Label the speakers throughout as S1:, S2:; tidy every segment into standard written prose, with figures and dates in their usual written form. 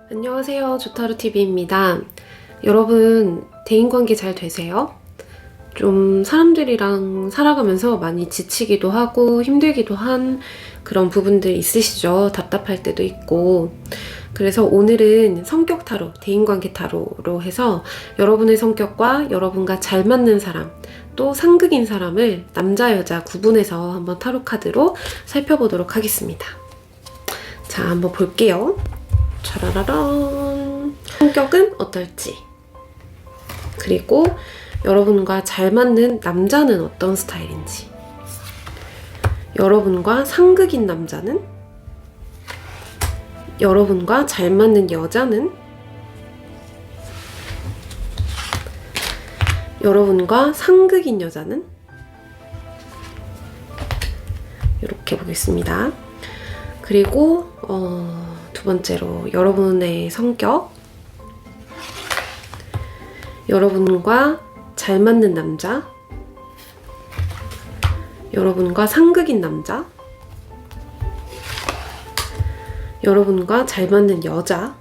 S1: 안녕하세요. 조타루TV입니다. 여러분, 대인관계 잘 되세요? 좀 사람들이랑 살아가면서 많이 지치기도 하고 힘들기도 한 그런 부분들 있으시죠? 답답할 때도 있고. 그래서 오늘은 성격 타로, 대인관계 타로로 해서 여러분의 성격과 여러분과 잘 맞는 사람, 또 상극인 사람을 남자, 여자 구분해서 한번 타로 카드로 살펴보도록 하겠습니다. 자, 한번 볼게요. 짜라라란. 성격은 어떨지, 그리고 여러분과 잘 맞는 남자는 어떤 스타일인지, 여러분과 상극인 남자는, 여러분과 잘 맞는 여자는, 여러분과 상극인 여자는, 이렇게 보겠습니다. 그리고 두 번째로 여러분의 성격, 여러분과 잘 맞는 남자, 여러분과 상극인 남자, 여러분과 잘 맞는 여자,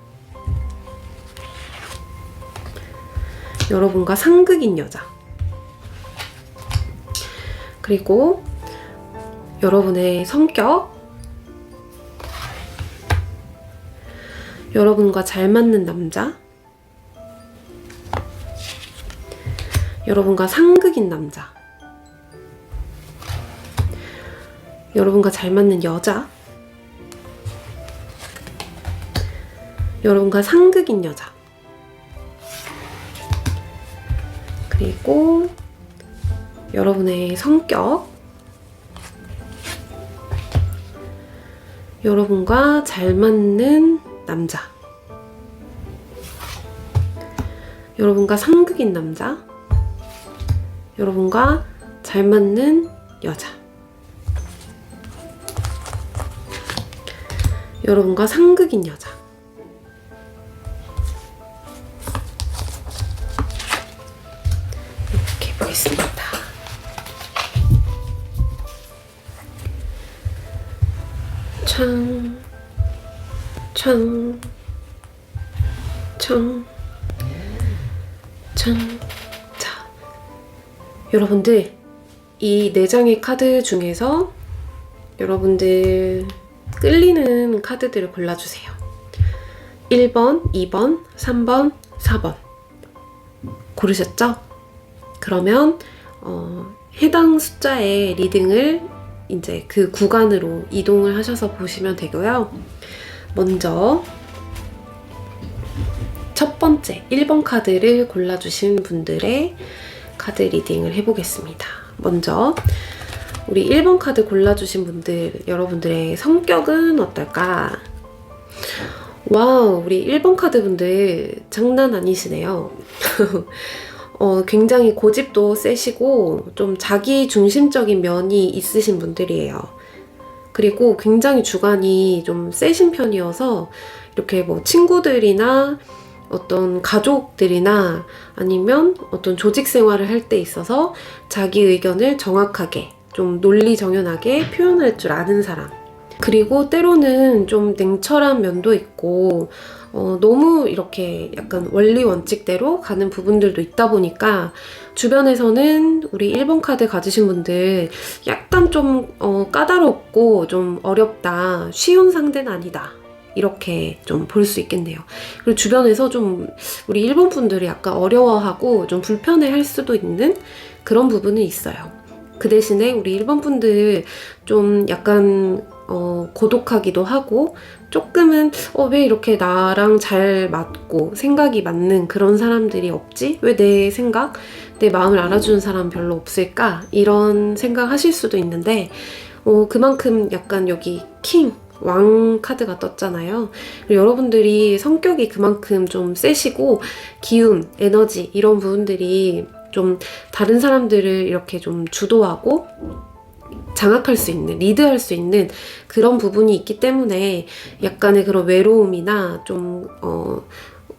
S1: 여러분과 상극인 여자, 그리고 여러분의 성격, 여러분과 잘 맞는 남자, 여러분과 상극인 남자, 여러분과 잘 맞는 여자, 여러분과 상극인 여자, 그리고 여러분의 성격, 여러분과 잘 맞는 남자, 여러분과 상극인 남자, 여러분과 잘 맞는 여자, 여러분과 상극인 여자, 이렇게 보겠습니다. 참, 참, 참, 참. 자, 여러분들 이 4장의 카드 중에서 여러분들 끌리는 카드들을 골라주세요. 1번, 2번, 3번, 4번 고르셨죠? 그러면 해당 숫자의 리딩을 이제 그 구간으로 이동을 하셔서 보시면 되고요. 먼저 첫 번째 1번 카드를 골라주신 분들의 카드 리딩을 해보겠습니다. 먼저 우리 1번 카드 골라주신 분들, 여러분들의 성격은 어떨까? 와우, 우리 1번 카드 분들 장난 아니시네요. 굉장히 고집도 세시고 좀 자기 중심적인 면이 있으신 분들이에요. 그리고 굉장히 주관이 좀 세신 편이어서 이렇게 뭐 친구들이나 어떤 가족들이나 아니면 어떤 조직 생활을 할 때 있어서 자기 의견을 정확하게 좀 논리정연하게 표현할 줄 아는 사람, 그리고 때로는 좀 냉철한 면도 있고 너무 이렇게 약간 원리 원칙대로 가는 부분들도 있다 보니까 주변에서는 우리 1번 카드 가지신 분들 약간 좀 까다롭고 좀 어렵다, 쉬운 상대는 아니다, 이렇게 좀 볼 수 있겠네요. 그리고 주변에서 좀 우리 1번 분들이 약간 어려워하고 좀 불편해할 수도 있는 그런 부분은 있어요. 그 대신에 우리 1번 분들 좀 약간 고독하기도 하고 조금은 왜 이렇게 나랑 잘 맞고 생각이 맞는 그런 사람들이 없지? 왜 내 생각, 내 마음을 알아주는 사람 별로 없을까? 이런 생각 하실 수도 있는데 그만큼 약간 여기 왕 카드가 떴잖아요. 여러분들이 성격이 그만큼 좀 세시고 기운, 에너지 이런 부분들이 좀 다른 사람들을 이렇게 좀 주도하고 장악할 수 있는, 리드할 수 있는 그런 부분이 있기 때문에 약간의 그런 외로움이나 좀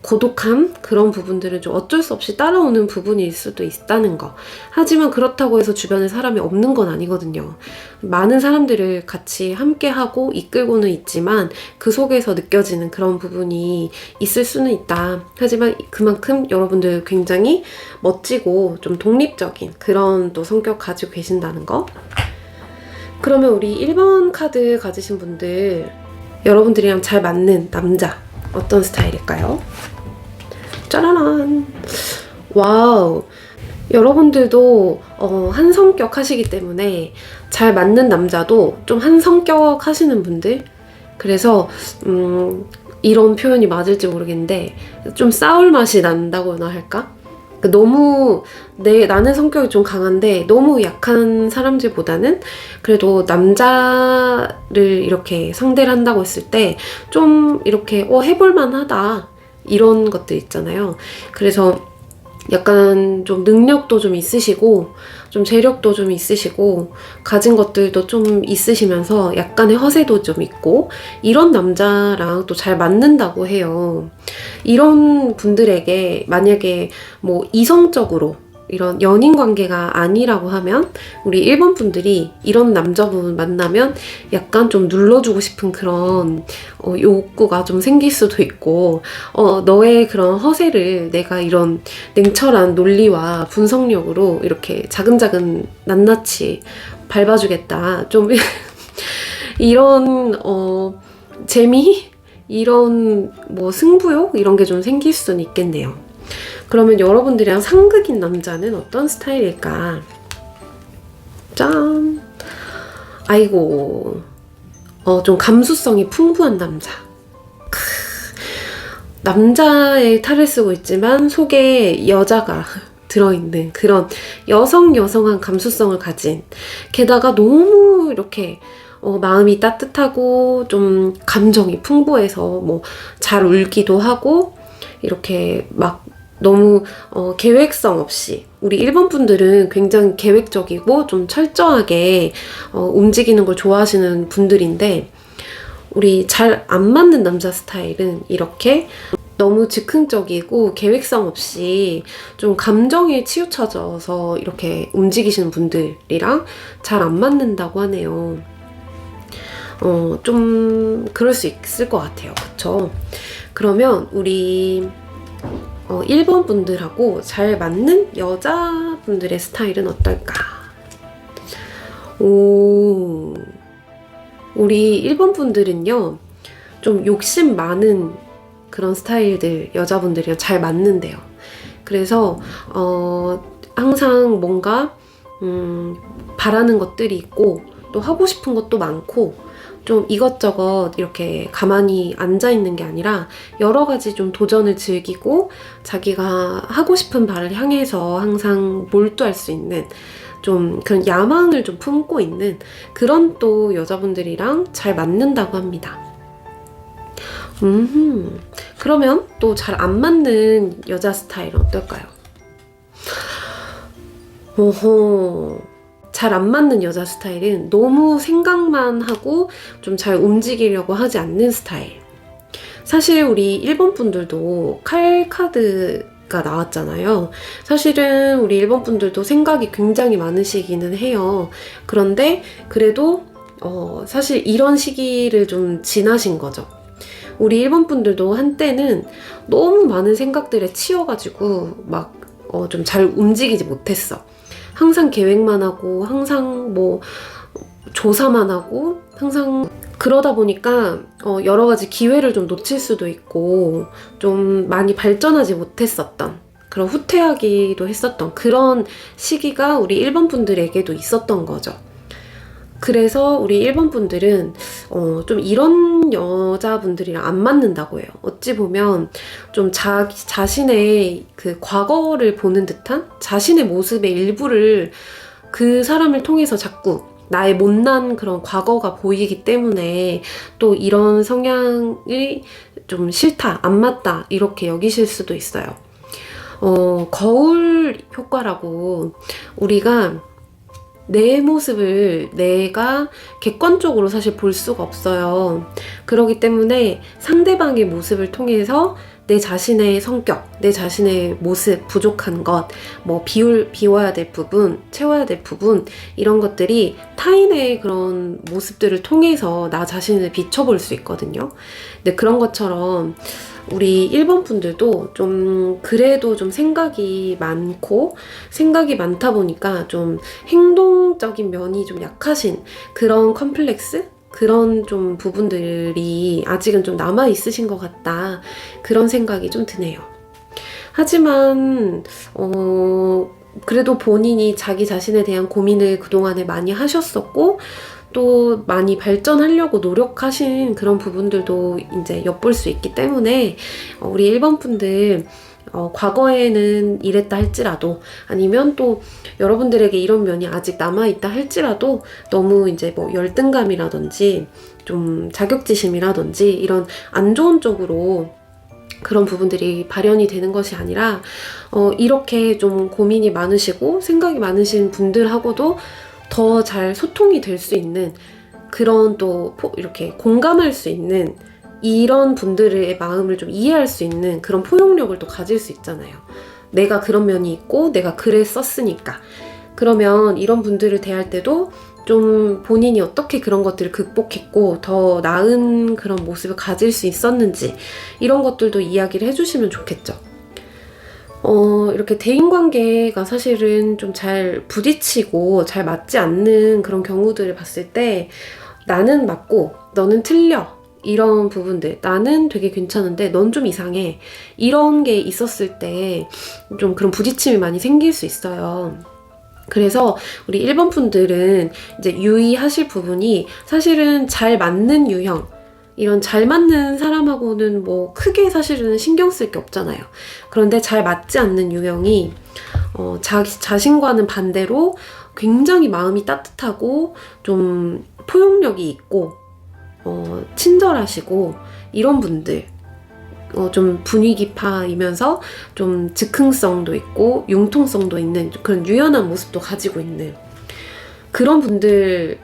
S1: 고독함 그런 부분들은 좀 어쩔 수 없이 따라오는 부분일 수도 있다는 거. 하지만 그렇다고 해서 주변에 사람이 없는 건 아니거든요. 많은 사람들을 같이 함께하고 이끌고는 있지만 그 속에서 느껴지는 그런 부분이 있을 수는 있다. 하지만 그만큼 여러분들 굉장히 멋지고 좀 독립적인 그런 또 성격 가지고 계신다는 거. 그러면 우리 1번 카드 가지신 분들, 여러분들이랑 잘 맞는 남자 어떤 스타일일까요? 짜라란. 와우. 여러분들도 한 성격 하시기 때문에 잘 맞는 남자도 좀 한 성격 하시는 분들. 그래서 이런 표현이 맞을지 모르겠는데 좀 싸울 맛이 난다고나 할까? 너무 나는 성격이 좀 강한데 너무 약한 사람들보다는 그래도 남자를 이렇게 상대를 한다고 했을 때 좀 이렇게 해볼만 하다 이런 것들 있잖아요. 그래서 약간 좀 능력도 좀 있으시고 좀 재력도 좀 있으시고 가진 것들도 좀 있으시면서 약간의 허세도 좀 있고 이런 남자랑 또 잘 맞는다고 해요. 이런 분들에게 만약에 뭐 이성적으로 이런 연인 관계가 아니라고 하면 우리 1번 분들이 이런 남자분 만나면 약간 좀 눌러주고 싶은 그런 욕구가 좀 생길 수도 있고 너의 그런 허세를 내가 이런 냉철한 논리와 분석력으로 이렇게 자근자근 낱낱이 밟아주겠다. 좀 이런 재미? 이런 뭐 승부욕? 이런 게 좀 생길 수는 있겠네요. 그러면 여러분들이랑 상극인 남자는 어떤 스타일일까? 짠! 아이고, 좀 감수성이 풍부한 남자. 남자의 탈을 쓰고 있지만 속에 여자가 들어있는 그런 여성한 감수성을 가진, 게다가 너무 이렇게 마음이 따뜻하고 좀 감정이 풍부해서 뭐 잘 울기도 하고 이렇게 막 너무 계획성 없이, 우리 1번 분들은 굉장히 계획적이고 좀 철저하게 움직이는 걸 좋아하시는 분들인데 우리 잘 안 맞는 남자 스타일은 이렇게 너무 즉흥적이고 계획성 없이 좀 감정에 치우쳐져서 이렇게 움직이시는 분들이랑 잘 안 맞는다고 하네요. 좀 그럴 수 있을 것 같아요. 그쵸? 그러면 우리 1번 분들하고 잘 맞는 여자분들의 스타일은 어떨까? 우리 1번 분들은요, 좀 욕심 많은 그런 스타일들 여자분들이랑 잘 맞는데요. 그래서 항상 뭔가 바라는 것들이 있고 또 하고 싶은 것도 많고 좀 이것저것 이렇게 가만히 앉아있는 게 아니라 여러 가지 좀 도전을 즐기고 자기가 하고 싶은 바를 향해서 항상 몰두할 수 있는 좀 그런 야망을 좀 품고 있는 그런 또 여자분들이랑 잘 맞는다고 합니다. 그러면 또 잘 안 맞는 여자 스타일은 어떨까요? 잘 안 맞는 여자 스타일은 너무 생각만 하고 좀 잘 움직이려고 하지 않는 스타일. 사실 우리 1번 분들도 칼 카드가 나왔잖아요. 사실은 우리 1번 분들도 생각이 굉장히 많으시기는 해요. 그런데 그래도 사실 이런 시기를 좀 지나신 거죠. 우리 1번 분들도 한때는 너무 많은 생각들에 치여가지고 막 좀 잘 움직이지 못했어. 항상 계획만 하고 항상 뭐 조사만 하고 항상 그러다 보니까 여러 가지 기회를 좀 놓칠 수도 있고 좀 많이 발전하지 못했었던, 그런 후퇴하기도 했었던 그런 시기가 우리 1번 분들에게도 있었던 거죠. 그래서 우리 1번 분들은 좀 이런 여자분들이랑 안 맞는다고 해요. 어찌 보면 좀 자신의 그 과거를 보는 듯한 자신의 모습의 일부를 그 사람을 통해서 자꾸 나의 못난 그런 과거가 보이기 때문에 또 이런 성향이 좀 싫다, 안 맞다 이렇게 여기실 수도 있어요. 거울 효과라고 우리가 내 모습을 내가 객관적으로 사실 볼 수가 없어요. 그렇기 때문에 상대방의 모습을 통해서 내 자신의 성격, 내 자신의 모습, 부족한 것, 뭐 비워야 될 부분, 채워야 될 부분, 이런 것들이 타인의 그런 모습들을 통해서 나 자신을 비춰볼 수 있거든요. 근데 그런 것처럼 우리 1번 분들도 좀 그래도 좀 생각이 많고 생각이 많다 보니까 좀 행동적인 면이 좀 약하신 그런 컴플렉스? 그런 좀 부분들이 아직은 좀 남아 있으신 것 같다. 그런 생각이 좀 드네요. 하지만 그래도 본인이 자기 자신에 대한 고민을 그동안에 많이 하셨었고 또 많이 발전하려고 노력하신 그런 부분들도 이제 엿볼 수 있기 때문에 우리 1번 분들 과거에는 이랬다 할지라도 아니면 또 여러분들에게 이런 면이 아직 남아있다 할지라도 너무 이제 뭐 열등감이라든지 좀 자격지심이라든지 이런 안 좋은 쪽으로 그런 부분들이 발현이 되는 것이 아니라 이렇게 좀 고민이 많으시고 생각이 많으신 분들하고도 더 잘 소통이 될 수 있는 그런 또 이렇게 공감할 수 있는 이런 분들의 마음을 좀 이해할 수 있는 그런 포용력을 또 가질 수 있잖아요. 내가 그런 면이 있고 내가 그랬었으니까. 그러면 이런 분들을 대할 때도 좀 본인이 어떻게 그런 것들을 극복했고 더 나은 그런 모습을 가질 수 있었는지 이런 것들도 이야기를 해주시면 좋겠죠. 이렇게 대인관계가 사실은 좀 잘 부딪히고 잘 맞지 않는 그런 경우들을 봤을 때 나는 맞고 너는 틀려 이런 부분들, 나는 되게 괜찮은데 넌 좀 이상해 이런 게 있었을 때 좀 그런 부딪힘이 많이 생길 수 있어요. 그래서 우리 1번 분들은 이제 유의하실 부분이 사실은 잘 맞는 유형, 이런 잘 맞는 사람하고는 뭐 크게 사실은 신경 쓸 게 없잖아요. 그런데 잘 맞지 않는 유형이 자신과는 반대로 굉장히 마음이 따뜻하고 좀 포용력이 있고 친절하시고 이런 분들, 좀 분위기파이면서 좀 즉흥성도 있고 융통성도 있는 그런 유연한 모습도 가지고 있는 그런 분들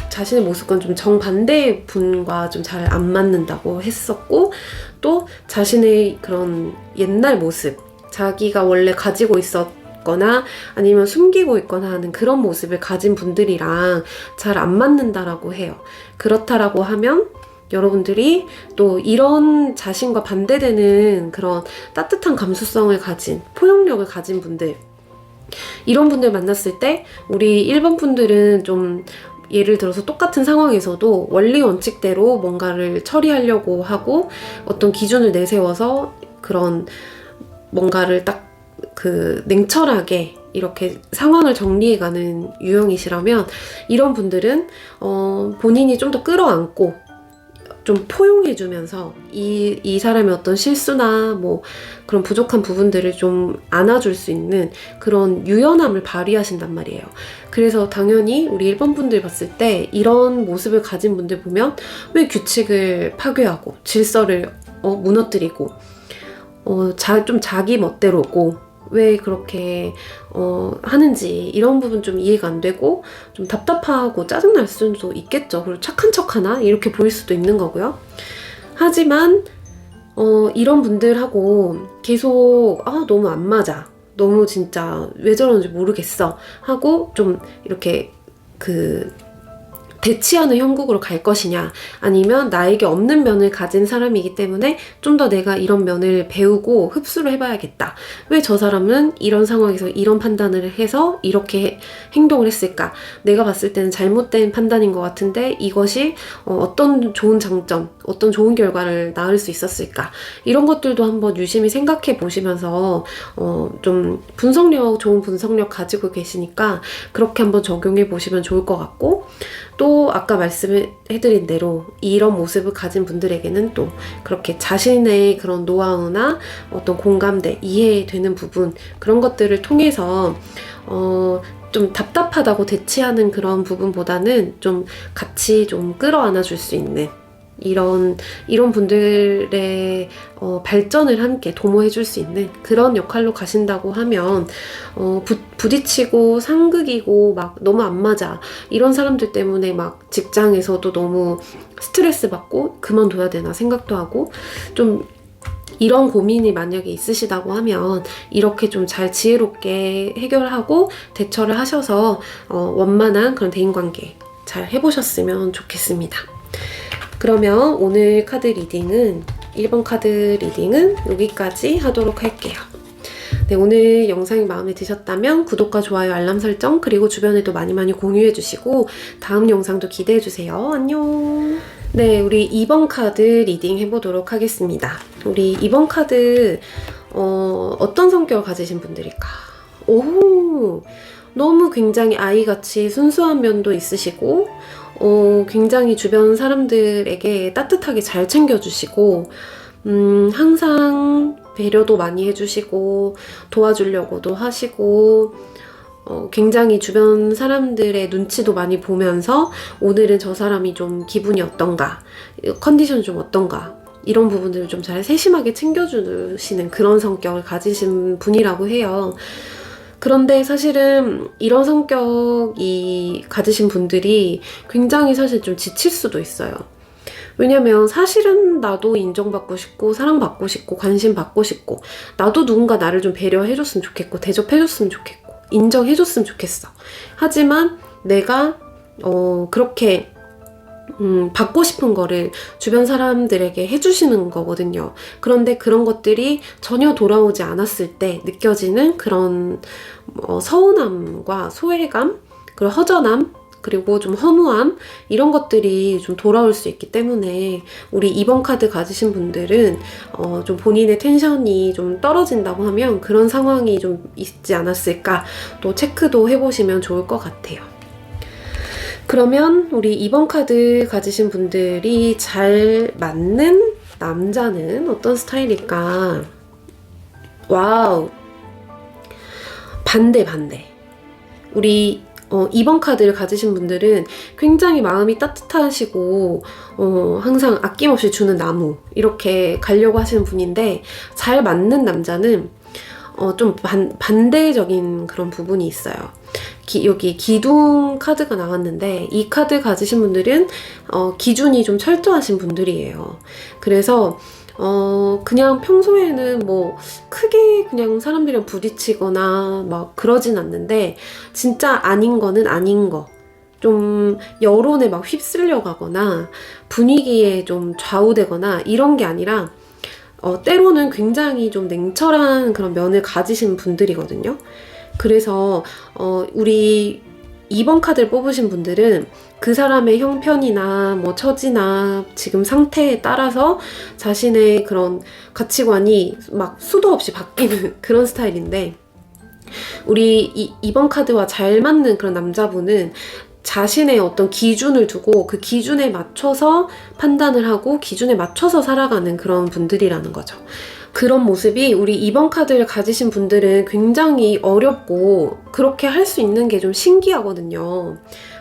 S1: 자신의 모습과는 좀 정반대의 분과 좀 잘 안 맞는다고 했었고 또 자신의 그런 옛날 모습, 자기가 원래 가지고 있었거나 아니면 숨기고 있거나 하는 그런 모습을 가진 분들이랑 잘 안 맞는다라고 해요. 그렇다라고 하면 여러분들이 또 이런 자신과 반대되는 그런 따뜻한 감수성을 가진 포용력을 가진 분들, 이런 분들 만났을 때 우리 1번 분들은 좀 예를 들어서 똑같은 상황에서도 원리 원칙대로 뭔가를 처리하려고 하고 어떤 기준을 내세워서 그런 뭔가를 딱 냉철하게 이렇게 상황을 정리해가는 유형이시라면 이런 분들은 본인이 좀 더 끌어안고 좀 포용해주면서 이 사람의 어떤 실수나 뭐 그런 부족한 부분들을 좀 안아줄 수 있는 그런 유연함을 발휘하신단 말이에요. 그래서 당연히 우리 1번 분들 봤을 때 이런 모습을 가진 분들 보면 왜 규칙을 파괴하고 질서를 무너뜨리고 좀 자기 멋대로고 왜 그렇게 하는지 이런 부분 좀 이해가 안 되고 좀 답답하고 짜증날 수도 있겠죠. 그리고 착한 척하나 이렇게 보일 수도 있는 거고요. 하지만 이런 분들하고 계속 너무 안 맞아, 너무 진짜 왜 저러는지 모르겠어 하고 좀 이렇게 대치하는 형국으로 갈 것이냐, 아니면 나에게 없는 면을 가진 사람이기 때문에 좀 더 내가 이런 면을 배우고 흡수를 해봐야겠다. 왜 저 사람은 이런 상황에서 이런 판단을 해서 이렇게 행동을 했을까? 내가 봤을 때는 잘못된 판단인 것 같은데 이것이 어떤 좋은 장점, 어떤 좋은 결과를 낳을 수 있었을까? 이런 것들도 한번 유심히 생각해 보시면서 좀 좋은 분석력 가지고 계시니까 그렇게 한번 적용해 보시면 좋을 것 같고, 또 아까 말씀해드린 대로 이런 모습을 가진 분들에게는 또 그렇게 자신의 그런 노하우나 어떤 공감대, 이해되는 부분, 그런 것들을 통해서 좀 답답하다고 대치하는 그런 부분보다는 좀 같이 좀 끌어안아 줄 수 있는 이런 분들의 발전을 함께 도모해 줄 수 있는 그런 역할로 가신다고 하면 부딪히고 상극이고 막 너무 안 맞아 이런 사람들 때문에 막 직장에서도 너무 스트레스 받고 그만둬야 되나 생각도 하고 좀 이런 고민이 만약에 있으시다고 하면 이렇게 좀 잘 지혜롭게 해결하고 대처를 하셔서 원만한 그런 대인관계 잘 해보셨으면 좋겠습니다. 그러면 오늘 카드 리딩은 1번 카드 리딩은 여기까지 하도록 할게요. 네, 오늘 영상이 마음에 드셨다면 구독과 좋아요, 알람 설정, 그리고 주변에도 많이 공유해주시고 다음 영상도 기대해주세요. 안녕. 네, 우리 2번 카드 리딩 해보도록 하겠습니다. 우리 2번 카드 어떤 성격을 가지신 분들일까? 오, 너무 굉장히 아이같이 순수한 면도 있으시고 굉장히 주변 사람들에게 따뜻하게 잘 챙겨주시고 항상 배려도 많이 해주시고 도와주려고도 하시고 굉장히 주변 사람들의 눈치도 많이 보면서 오늘은 저 사람이 좀 기분이 어떤가, 컨디션이 좀 어떤가 이런 부분들을 좀 잘 세심하게 챙겨주시는 그런 성격을 가지신 분이라고 해요. 그런데 사실은 이런 성격이 가지신 분들이 굉장히 사실 좀 지칠 수도 있어요. 왜냐면 사실은 나도 인정받고 싶고 사랑받고 싶고 관심받고 싶고 나도 누군가 나를 좀 배려해줬으면 좋겠고 대접해줬으면 좋겠고 인정해줬으면 좋겠어. 하지만 내가 그렇게 받고 싶은 거를 주변 사람들에게 해주시는 거거든요. 그런데 그런 것들이 전혀 돌아오지 않았을 때 느껴지는 그런 서운함과 소외감, 그리고 허전함, 그리고 좀 허무함 이런 것들이 좀 돌아올 수 있기 때문에 우리 2번 카드 가지신 분들은 좀 본인의 텐션이 좀 떨어진다고 하면 그런 상황이 좀 있지 않았을까 또 체크도 해보시면 좋을 것 같아요. 그러면 우리 2번 카드 가지신 분들이 잘 맞는 남자는 어떤 스타일일까? 와우, 반대. 우리 2번 카드를 가지신 분들은 굉장히 마음이 따뜻하시고 항상 아낌없이 주는 나무 이렇게 가려고 하시는 분인데 잘 맞는 남자는 좀 반대적인 그런 부분이 있어요. 여기 기둥 카드가 나왔는데 이 카드 가지신 분들은 기준이 좀 철저하신 분들이에요. 그래서 그냥 평소에는 뭐 크게 그냥 사람들이랑 부딪히거나 막 그러진 않는데 진짜 아닌 거는 아닌 거, 좀 여론에 막 휩쓸려 가거나 분위기에 좀 좌우되거나 이런 게 아니라 때로는 굉장히 좀 냉철한 그런 면을 가지신 분들이거든요. 그래서 우리 2번 카드를 뽑으신 분들은 그 사람의 형편이나 뭐 처지나 지금 상태에 따라서 자신의 그런 가치관이 막 수도 없이 바뀌는 그런 스타일인데 우리 2번 카드와 잘 맞는 그런 남자분은 자신의 어떤 기준을 두고 그 기준에 맞춰서 판단을 하고 기준에 맞춰서 살아가는 그런 분들이라는 거죠. 그런 모습이 우리 2번 카드를 가지신 분들은 굉장히 어렵고 그렇게 할 수 있는 게 좀 신기하거든요.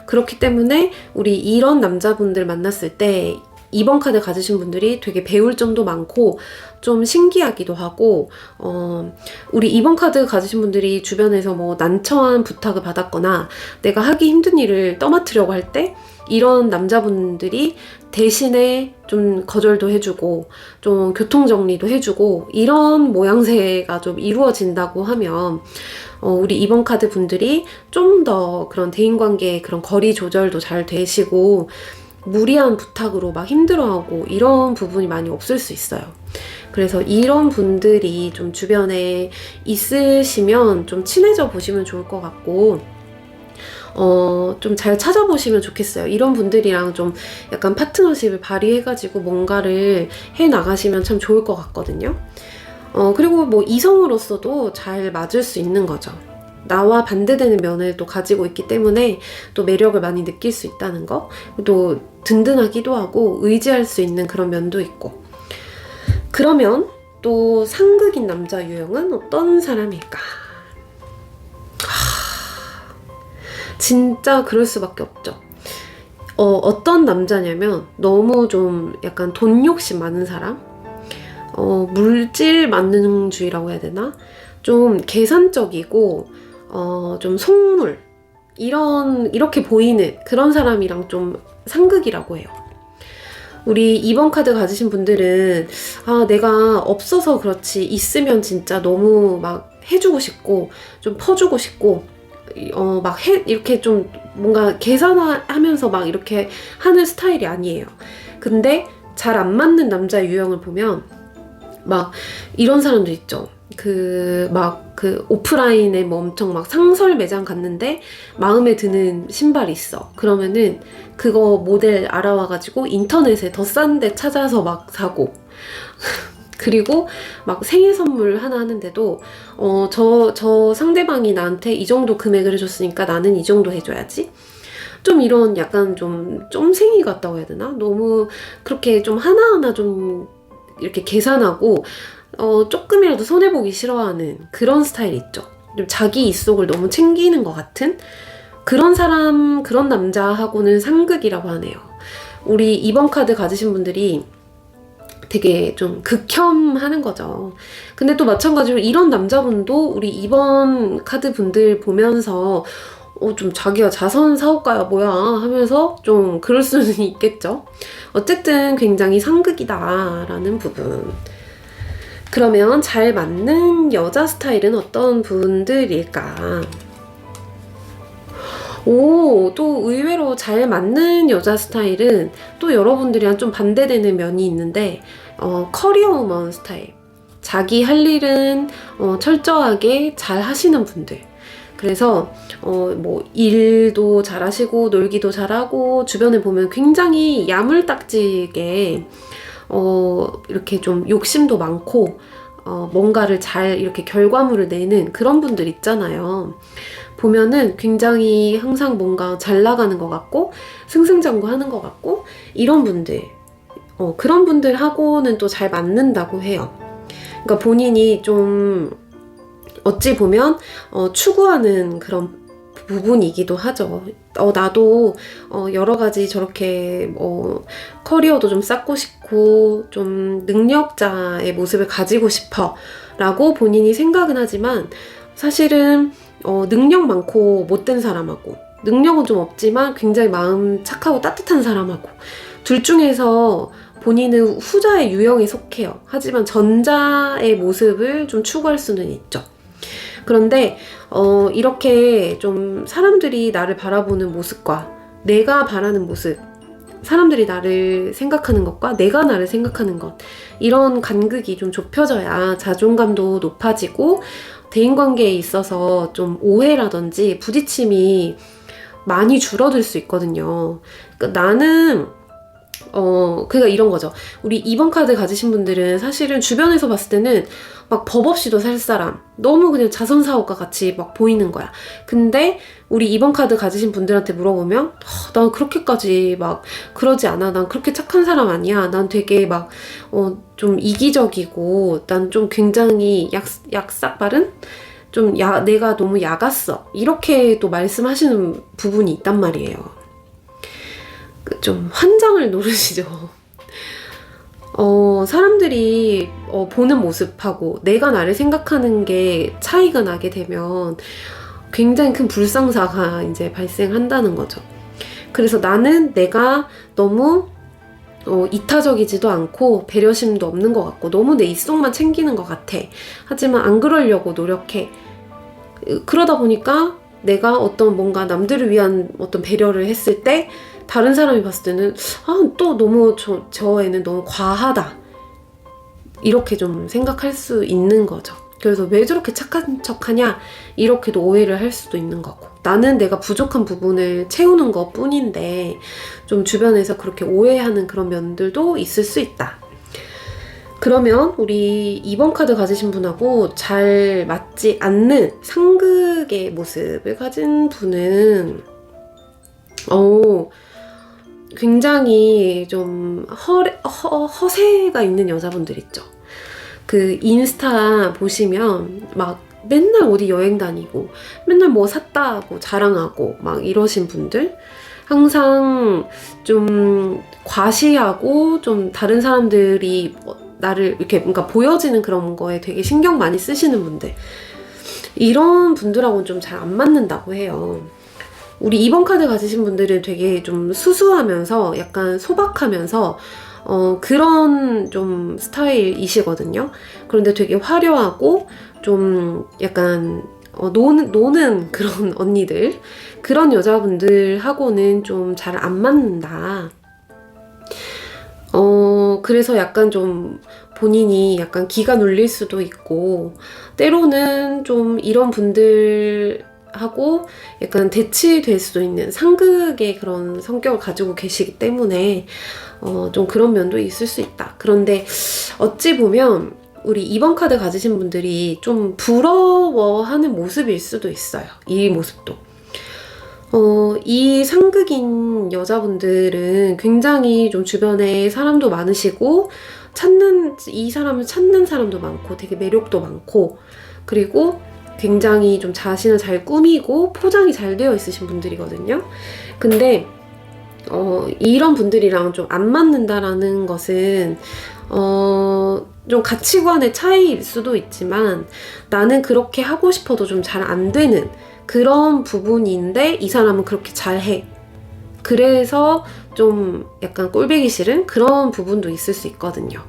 S1: 그렇기 때문에 우리 이런 남자분들 만났을 때 2번 카드 가지신 분들이 되게 배울 점도 많고 좀 신기하기도 하고 우리 2번 카드 가지신 분들이 주변에서 뭐 난처한 부탁을 받았거나 내가 하기 힘든 일을 떠맡으려고 할 때 이런 남자분들이 대신에 좀 거절도 해주고 좀 교통정리도 해주고 이런 모양새가 좀 이루어진다고 하면 우리 2번 카드 분들이 좀 더 그런 대인관계의 그런 거리 조절도 잘 되시고 무리한 부탁으로 막 힘들어하고 이런 부분이 많이 없을 수 있어요. 그래서 이런 분들이 좀 주변에 있으시면 좀 친해져 보시면 좋을 것 같고 좀 잘 찾아보시면 좋겠어요. 이런 분들이랑 좀 약간 파트너십을 발휘해가지고 뭔가를 해나가시면 참 좋을 것 같거든요. 그리고 뭐 이성으로서도 잘 맞을 수 있는 거죠. 나와 반대되는 면을 또 가지고 있기 때문에 또 매력을 많이 느낄 수 있다는 거, 또 든든하기도 하고 의지할 수 있는 그런 면도 있고. 그러면 또 상극인 남자 유형은 어떤 사람일까? 진짜 그럴 수밖에 없죠. 어떤 남자냐면 너무 좀 약간 돈 욕심 많은 사람? 물질 만능주의라고 해야 되나? 좀 계산적이고 좀 속물 이렇게 보이는 그런 사람이랑 좀 상극이라고 해요. 우리 2번 카드 가지신 분들은 아, 내가 없어서 그렇지 있으면 진짜 너무 막 해주고 싶고 좀 퍼주고 싶고 이렇게 좀 뭔가 계산하면서 막 이렇게 하는 스타일이 아니에요. 근데 잘 안 맞는 남자의 유형을 보면 막 이런 사람도 있죠. 그 오프라인에 뭐 엄청 막 상설 매장 갔는데 마음에 드는 신발이 있어. 그러면은 그거 모델 알아와가지고 인터넷에 더 싼 데 찾아서 막 사고. 그리고 막 생일 선물 하나 하는데도 저 상대방이 나한테 이 정도 금액을 해줬으니까 나는 이 정도 해줘야지. 좀 이런 약간 좀 쫌생이 같다고 해야 되나? 너무 그렇게 좀 하나하나 좀 이렇게 계산하고 조금이라도 손해보기 싫어하는 그런 스타일 있죠. 좀 자기 입속을 너무 챙기는 것 같은 그런 사람, 그런 남자하고는 상극이라고 하네요. 우리 2번 카드 가지신 분들이 되게 좀 극혐하는 거죠. 근데 또 마찬가지로 이런 남자분도 우리 2번 카드 분들 보면서 좀 자기가 자선 사업가야 뭐야 하면서 좀 그럴 수는 있겠죠. 어쨌든 굉장히 상극이다라는 부분. 그러면 잘 맞는 여자 스타일은 어떤 분들일까? 또 의외로 잘 맞는 여자 스타일은 또 여러분들이랑 좀 반대되는 면이 있는데 커리어 우먼 스타일. 자기 할 일은 철저하게 잘 하시는 분들. 그래서 뭐 일도 잘하시고 놀기도 잘하고 주변에 보면 굉장히 야물딱지게 이렇게 좀 욕심도 많고 뭔가를 잘 이렇게 결과물을 내는 그런 분들 있잖아요. 보면은 굉장히 항상 뭔가 잘 나가는 것 같고 승승장구하는 것 같고 이런 분들 그런 분들하고는 또 잘 맞는다고 해요. 그러니까 본인이 좀 어찌 보면 추구하는 그런 부분이기도 하죠. 나도 여러 가지 저렇게 커리어도 좀 쌓고 싶고 좀 능력자의 모습을 가지고 싶어 라고 본인이 생각은 하지만 사실은 능력 많고 못된 사람하고 능력은 좀 없지만 굉장히 마음 착하고 따뜻한 사람하고 둘 중에서 본인은 후자의 유형에 속해요. 하지만 전자의 모습을 좀 추구할 수는 있죠. 그런데 이렇게 좀 사람들이 나를 바라보는 모습과 내가 바라는 모습, 사람들이 나를 생각하는 것과 내가 나를 생각하는 것, 이런 간극이 좀 좁혀져야 자존감도 높아지고 대인관계에 있어서 좀 오해라든지 부딪힘이 많이 줄어들 수 있거든요. 그러니까 나는 그러니까 이런 거죠. 우리 2번 카드 가지신 분들은 사실은 주변에서 봤을 때는 막 법 없이도 살 사람, 너무 그냥 자선사업가 같이 막 보이는 거야. 근데 우리 2번 카드 가지신 분들한테 물어보면 난 그렇게까지 막 그러지 않아. 난 그렇게 착한 사람 아니야. 난 되게 막 좀 이기적이고 난 좀 굉장히 약삭빠른? 내가 너무 야갔어. 이렇게 또 말씀하시는 부분이 있단 말이에요. 좀 환장을 노르시죠. 사람들이 보는 모습하고 내가 나를 생각하는 게 차이가 나게 되면 굉장히 큰 불상사가 이제 발생한다는 거죠. 그래서 나는 내가 너무 이타적이지도 않고 배려심도 없는 것 같고 너무 내 입속만 챙기는 것 같아. 하지만 안 그러려고 노력해. 그러다 보니까 내가 어떤 뭔가 남들을 위한 어떤 배려를 했을 때 다른 사람이 봤을 때는 또 너무 저 애는 너무 과하다 이렇게 좀 생각할 수 있는 거죠. 그래서 왜 저렇게 착한 척하냐 이렇게도 오해를 할 수도 있는 거고 나는 내가 부족한 부분을 채우는 것 뿐인데 좀 주변에서 그렇게 오해하는 그런 면들도 있을 수 있다. 그러면 우리 2번 카드 가지신 분하고 잘 맞지 않는 상극의 모습을 가진 분은 굉장히 좀 허세가 있는 여자분들 있죠. 그 인스타 보시면 막 맨날 어디 여행 다니고 맨날 뭐 샀다고 자랑하고 막 이러신 분들 항상 좀 과시하고 좀 다른 사람들이 나를 이렇게 뭔가 보여지는 그런 거에 되게 신경 많이 쓰시는 분들 이런 분들하고는 좀 잘 안 맞는다고 해요. 우리 2번 카드 가지신 분들은 되게 좀 수수하면서 약간 소박하면서 그런 좀 스타일이시거든요. 그런데 되게 화려하고 좀 약간 노는 그런 언니들, 그런 여자분들하고는 좀 잘 안 맞는다. 그래서 약간 좀 본인이 약간 기가 눌릴 수도 있고, 때로는 좀 이런 분들하고 약간 대치될 수도 있는 상극의 그런 성격을 가지고 계시기 때문에 좀 그런 면도 있을 수 있다. 그런데 어찌 보면 우리 2번 카드 가지신 분들이 좀 부러워하는 모습일 수도 있어요. 이 모습도. 이 상극인 여자분들은 굉장히 좀 주변에 사람도 많으시고, 이 사람을 찾는 사람도 많고, 되게 매력도 많고, 그리고 굉장히 좀 자신을 잘 꾸미고, 포장이 잘 되어 있으신 분들이거든요. 근데, 이런 분들이랑 좀 안 맞는다라는 것은, 좀 가치관의 차이일 수도 있지만, 나는 그렇게 하고 싶어도 좀 잘 안 되는 그런 부분인데 이 사람은 그렇게 잘해. 그래서 좀 약간 꼴보기 싫은 그런 부분도 있을 수 있거든요.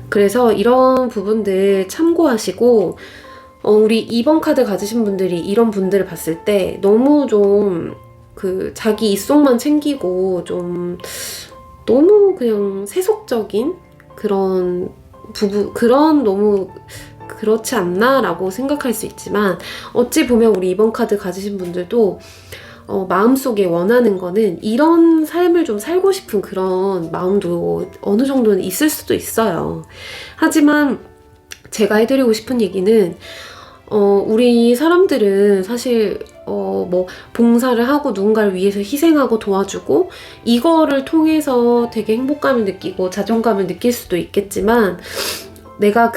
S1: 그래서 이런 부분들 참고하시고, 우리 2번 카드 가지신 분들이 이런 분들을 봤을 때 너무 좀 자기 입속만 챙기고 좀 너무 그냥 세속적인 그런 그런 너무 그렇지 않나라고 생각할 수 있지만, 어찌 보면 우리 2번 카드 가지신 분들도 마음속에 원하는 거는 이런 삶을 좀 살고 싶은 그런 마음도 어느 정도는 있을 수도 있어요. 하지만 제가 해드리고 싶은 얘기는 우리 사람들은 사실 뭐 봉사를 하고 누군가를 위해서 희생하고 도와주고 이거를 통해서 되게 행복감을 느끼고 자존감을 느낄 수도 있겠지만, 내가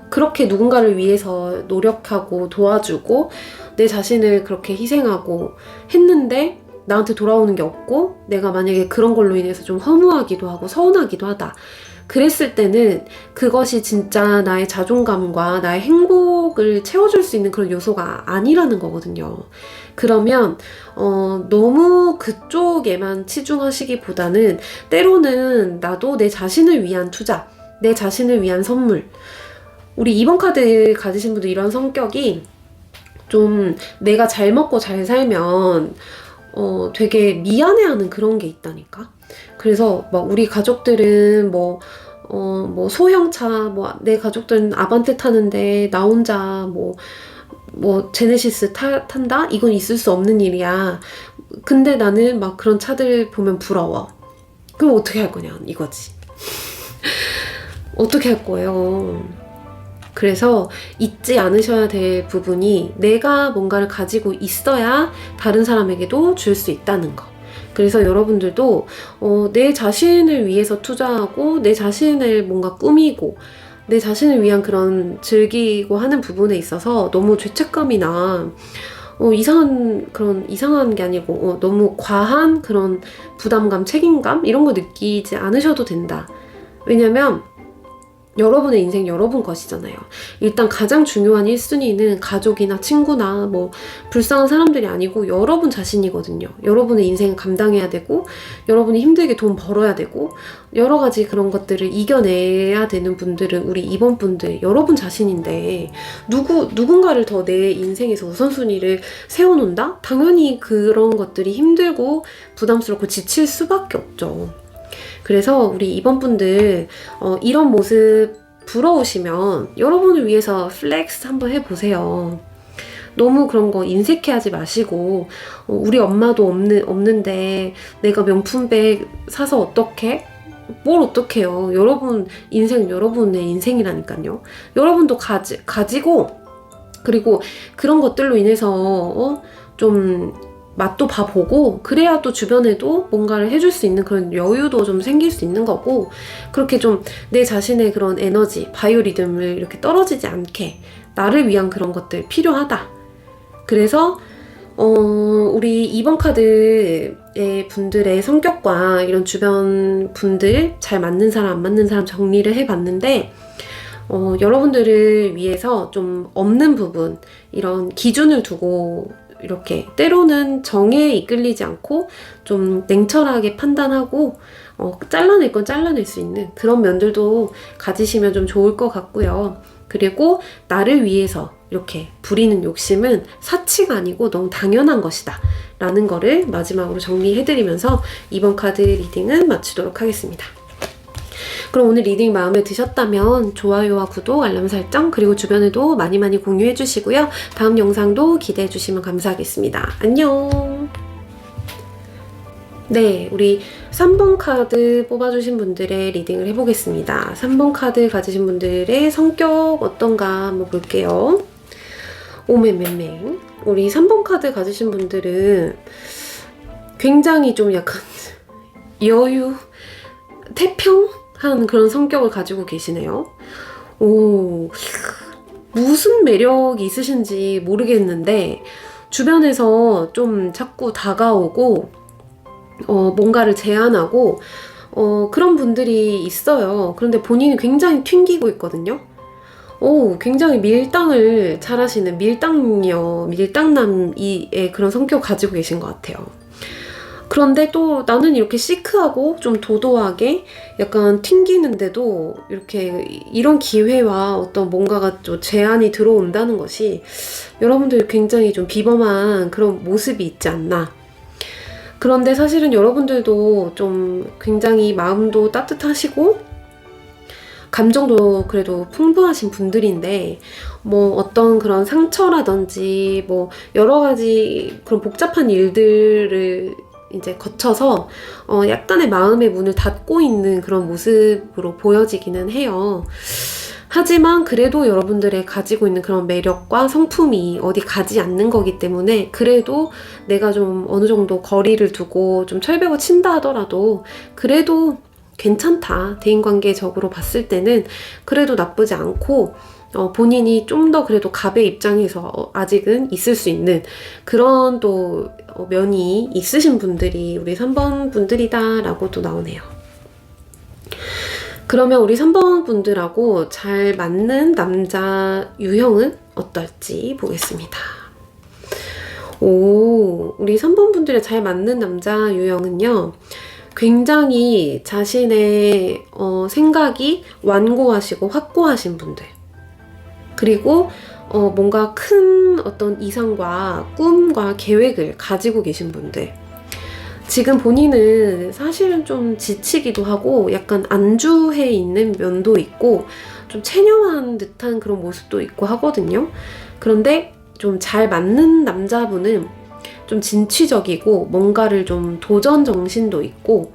S1: 그렇게 누군가를 위해서 노력하고 도와주고 내 자신을 그렇게 희생하고 했는데 나한테 돌아오는 게 없고, 내가 만약에 그런 걸로 인해서 좀 허무하기도 하고 서운하기도 하다. 그랬을 때는 그것이 진짜 나의 자존감과 나의 행복을 채워줄 수 있는 그런 요소가 아니라는 거거든요. 그러면 너무 그쪽에만 치중하시기보다는 때로는 나도 내 자신을 위한 투자, 내 자신을 위한 선물. 우리 2번 카드 가지신 분들 이런 성격이 좀 내가 잘 먹고 잘 살면 되게 미안해하는 그런 게 있다니까. 그래서 막 우리 가족들은 뭐 소형차, 내 가족들은 아반떼 타는데 나 혼자 제네시스 탄다? 이건 있을 수 없는 일이야. 근데 나는 막 그런 차들 보면 부러워. 그럼 어떻게 할 거냐 이거지. 어떻게 할 거예요? 그래서 잊지 않으셔야 될 부분이 내가 뭔가를 가지고 있어야 다른 사람에게도 줄 수 있다는 거. 그래서 여러분들도 내 자신을 위해서 투자하고 내 자신을 뭔가 꾸미고 내 자신을 위한 그런 즐기고 하는 부분에 있어서 너무 죄책감이나 이상한 게 아니고 너무 과한 그런 부담감, 책임감 이런 거 느끼지 않으셔도 된다. 왜냐면 여러분의 인생 여러분 것이잖아요. 일단 가장 중요한 1순위는 가족이나 친구나 불쌍한 사람들이 아니고 여러분 자신이거든요. 여러분의 인생을 감당해야 되고 여러분이 힘들게 돈 벌어야 되고 여러 가지 그런 것들을 이겨내야 되는 분들은 우리 2번 분들 여러분 자신인데, 누군가를 더 내 인생에서 우선순위를 세워놓는다? 당연히 그런 것들이 힘들고 부담스럽고 지칠 수밖에 없죠. 그래서 우리 2번 분들 이런 모습 부러우시면 여러분을 위해서 플렉스 한번 해보세요. 너무 그런 거 인색해하지 마시고 우리 엄마도 없는데 내가 명품백 사서 어떡해? 뭘 어떡해요. 여러분 인생 여러분의 인생이라니까요. 여러분도 가지고, 그리고 그런 것들로 인해서 좀 맛도 봐보고 그래야 또 주변에도 뭔가를 해줄 수 있는 그런 여유도 좀 생길 수 있는 거고, 그렇게 좀 내 자신의 그런 에너지, 바이오리듬을 이렇게 떨어지지 않게 나를 위한 그런 것들 필요하다. 그래서 우리 2번 카드의 분들의 성격과 이런 주변 분들 잘 맞는 사람 안 맞는 사람 정리를 해봤는데, 여러분들을 위해서 좀 없는 부분, 이런 기준을 두고 이렇게 때로는 정에 이끌리지 않고 좀 냉철하게 판단하고 잘라낼 건 잘라낼 수 있는 그런 면들도 가지시면 좀 좋을 것 같고요. 그리고 나를 위해서 이렇게 부리는 욕심은 사치가 아니고 너무 당연한 것이다 라는 거를 마지막으로 정리해드리면서 이번 카드 리딩은 마치도록 하겠습니다. 그럼 오늘 리딩 마음에 드셨다면 좋아요와 구독, 알람 설정, 그리고 주변에도 많이 공유해 주시고요. 다음 영상도 기대해 주시면 감사하겠습니다. 안녕. 네, 우리 3번 카드 뽑아주신 분들의 리딩을 해보겠습니다. 3번 카드 가지신 분들의 성격 어떤가 한번 볼게요. 오맹맹맹. 우리 3번 카드 가지신 분들은 굉장히 좀 약간 여유, 태평한 그런 성격을 가지고 계시네요. 무슨 매력이 있으신지 모르겠는데 주변에서 좀 자꾸 다가오고 뭔가를 제안하고 그런 분들이 있어요. 그런데 본인이 굉장히 튕기고 있거든요. 굉장히 밀당을 잘하시는 밀당남의 그런 성격 가지고 계신 것 같아요. 그런데 또 나는 이렇게 시크하고 좀 도도하게 약간 튕기는데도 이렇게 이런 기회와 어떤 뭔가가 좀 제안이 들어온다는 것이 여러분들 굉장히 좀 비범한 그런 모습이 있지 않나. 그런데 사실은 여러분들도 좀 굉장히 마음도 따뜻하시고 감정도 그래도 풍부하신 분들인데 뭐 어떤 그런 상처라든지 뭐 여러 가지 그런 복잡한 일들을 이제 거쳐서 약간의 마음의 문을 닫고 있는 그런 모습으로 보여지기는 해요. 하지만 그래도 여러분들의 가지고 있는 그런 매력과 성품이 어디 가지 않는 거기 때문에 그래도 내가 좀 어느 정도 거리를 두고 좀 철벽을 친다 하더라도 그래도 괜찮다. 대인관계적으로 봤을 때는 그래도 나쁘지 않고 본인이 좀 더 그래도 갑의 입장에서 아직은 있을 수 있는 그런 또 면이 있으신 분들이 우리 3번 분들이다 라고 또 나오네요. 그러면 우리 3번 분들하고 잘 맞는 남자 유형은 어떨지 보겠습니다. 우리 3번 분들의 잘 맞는 남자 유형은요. 굉장히 자신의 생각이 완고하시고 확고하신 분들. 그리고 뭔가 큰 어떤 이상과 꿈과 계획을 가지고 계신 분들. 지금 본인은 사실은 좀 지치기도 하고 약간 안주해 있는 면도 있고 좀 체념한 듯한 그런 모습도 있고 하거든요. 그런데 좀 잘 맞는 남자분은 좀 진취적이고 뭔가를 좀 도전 정신도 있고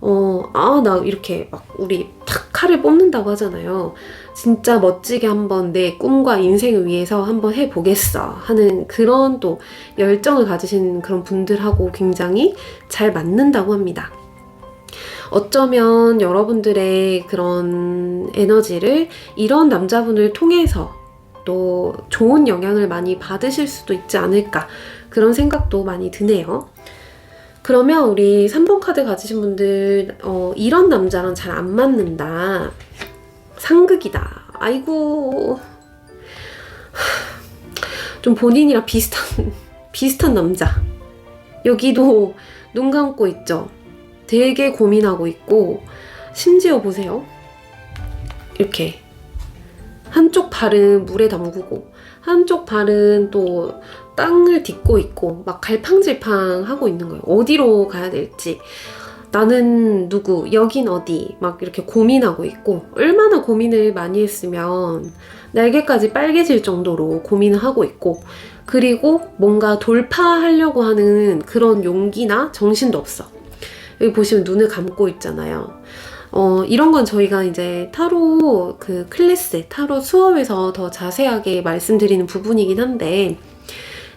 S1: 나 이렇게 막 우리 탁 칼을 뽑는다고 하잖아요. 진짜 멋지게 한번 내 꿈과 인생을 위해서 한번 해보겠어 하는 그런 또 열정을 가지신 그런 분들하고 굉장히 잘 맞는다고 합니다. 어쩌면 여러분들의 그런 에너지를 이런 남자분을 통해서 또 좋은 영향을 많이 받으실 수도 있지 않을까 그런 생각도 많이 드네요. 그러면 우리 3번 카드 가지신 분들 이런 남자랑 잘 안 맞는다. 상극이다. 아이고 좀 본인이랑 비슷한 남자. 여기도 눈 감고 있죠. 되게 고민하고 있고 심지어 보세요. 이렇게 한쪽 발은 물에 담그고 한쪽 발은 또 땅을 딛고 있고 막 갈팡질팡 하고 있는 거예요. 어디로 가야 될지. 나는 누구, 여긴 어디 막 이렇게 고민하고 있고 얼마나 고민을 많이 했으면 날개까지 빨개질 정도로 고민을 하고 있고 그리고 뭔가 돌파하려고 하는 그런 용기나 정신도 없어. 여기 보시면 눈을 감고 있잖아요. 이런 건 저희가 이제 타로 그 클래스, 타로 수업에서 더 자세하게 말씀드리는 부분이긴 한데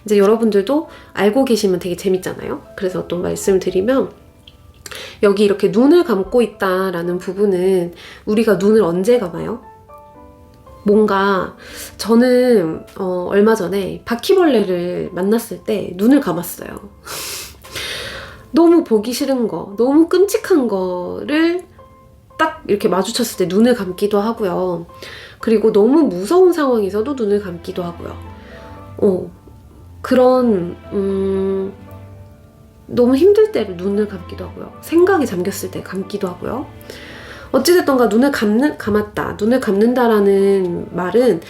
S1: 이제 여러분들도 알고 계시면 되게 재밌잖아요. 그래서 또 말씀을 드리면 여기 이렇게 눈을 감고 있다라는 부분은 우리가 눈을 언제 감아요? 뭔가 저는 얼마 전에 바퀴벌레를 만났을 때 눈을 감았어요. 너무 보기 싫은 거, 너무 끔찍한 거를 딱 이렇게 마주쳤을 때 눈을 감기도 하고요. 그리고 너무 무서운 상황에서도 눈을 감기도 하고요. 그런 너무 힘들 때를 눈을 감기도 하고요. 생각이 잠겼을 때 감기도 하고요. 어찌됐던가 눈을 감았다. 눈을 감는다라는 말은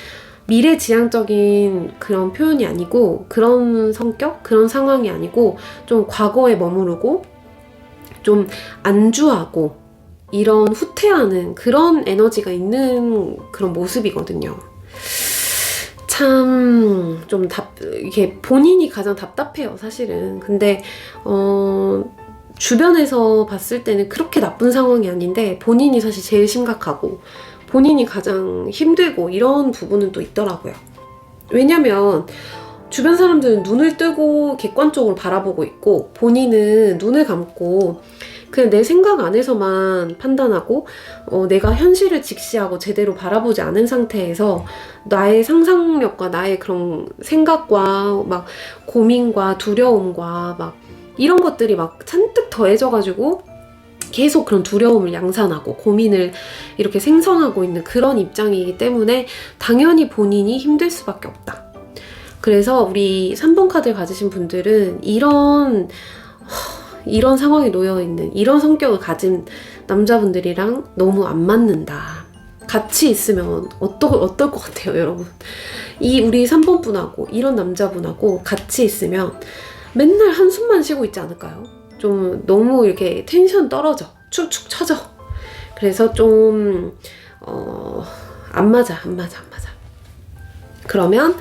S1: 미래지향적인 그런 표현이 아니고 그런 성격, 그런 상황이 아니고 좀 과거에 머무르고 좀 안주하고 이런 후퇴하는 그런 에너지가 있는 그런 모습이거든요. 참 좀 이게 본인이 가장 답답해요, 사실은. 근데 주변에서 봤을 때는 그렇게 나쁜 상황이 아닌데 본인이 사실 제일 심각하고 본인이 가장 힘들고 이런 부분은 또 있더라고요. 왜냐면 주변 사람들은 눈을 뜨고 객관적으로 바라보고 있고 본인은 눈을 감고 그냥 내 생각 안에서만 판단하고 내가 현실을 직시하고 제대로 바라보지 않은 상태에서 나의 상상력과 나의 그런 생각과 막 고민과 두려움과 막 이런 것들이 막 잔뜩 더해져가지고 계속 그런 두려움을 양산하고 고민을 이렇게 생성하고 있는 그런 입장이기 때문에 당연히 본인이 힘들 수밖에 없다. 그래서 우리 3번 카드를 가지신 분들은 이런 상황에 놓여있는 이런 성격을 가진 남자분들이랑 너무 안 맞는다. 같이 있으면 어떨 것 같아요, 여러분? 우리 3번 분하고 이런 남자분하고 같이 있으면 맨날 한숨만 쉬고 있지 않을까요? 좀 너무 이렇게 텐션 떨어져. 축축 처져. 그래서 좀 안 맞아. 그러면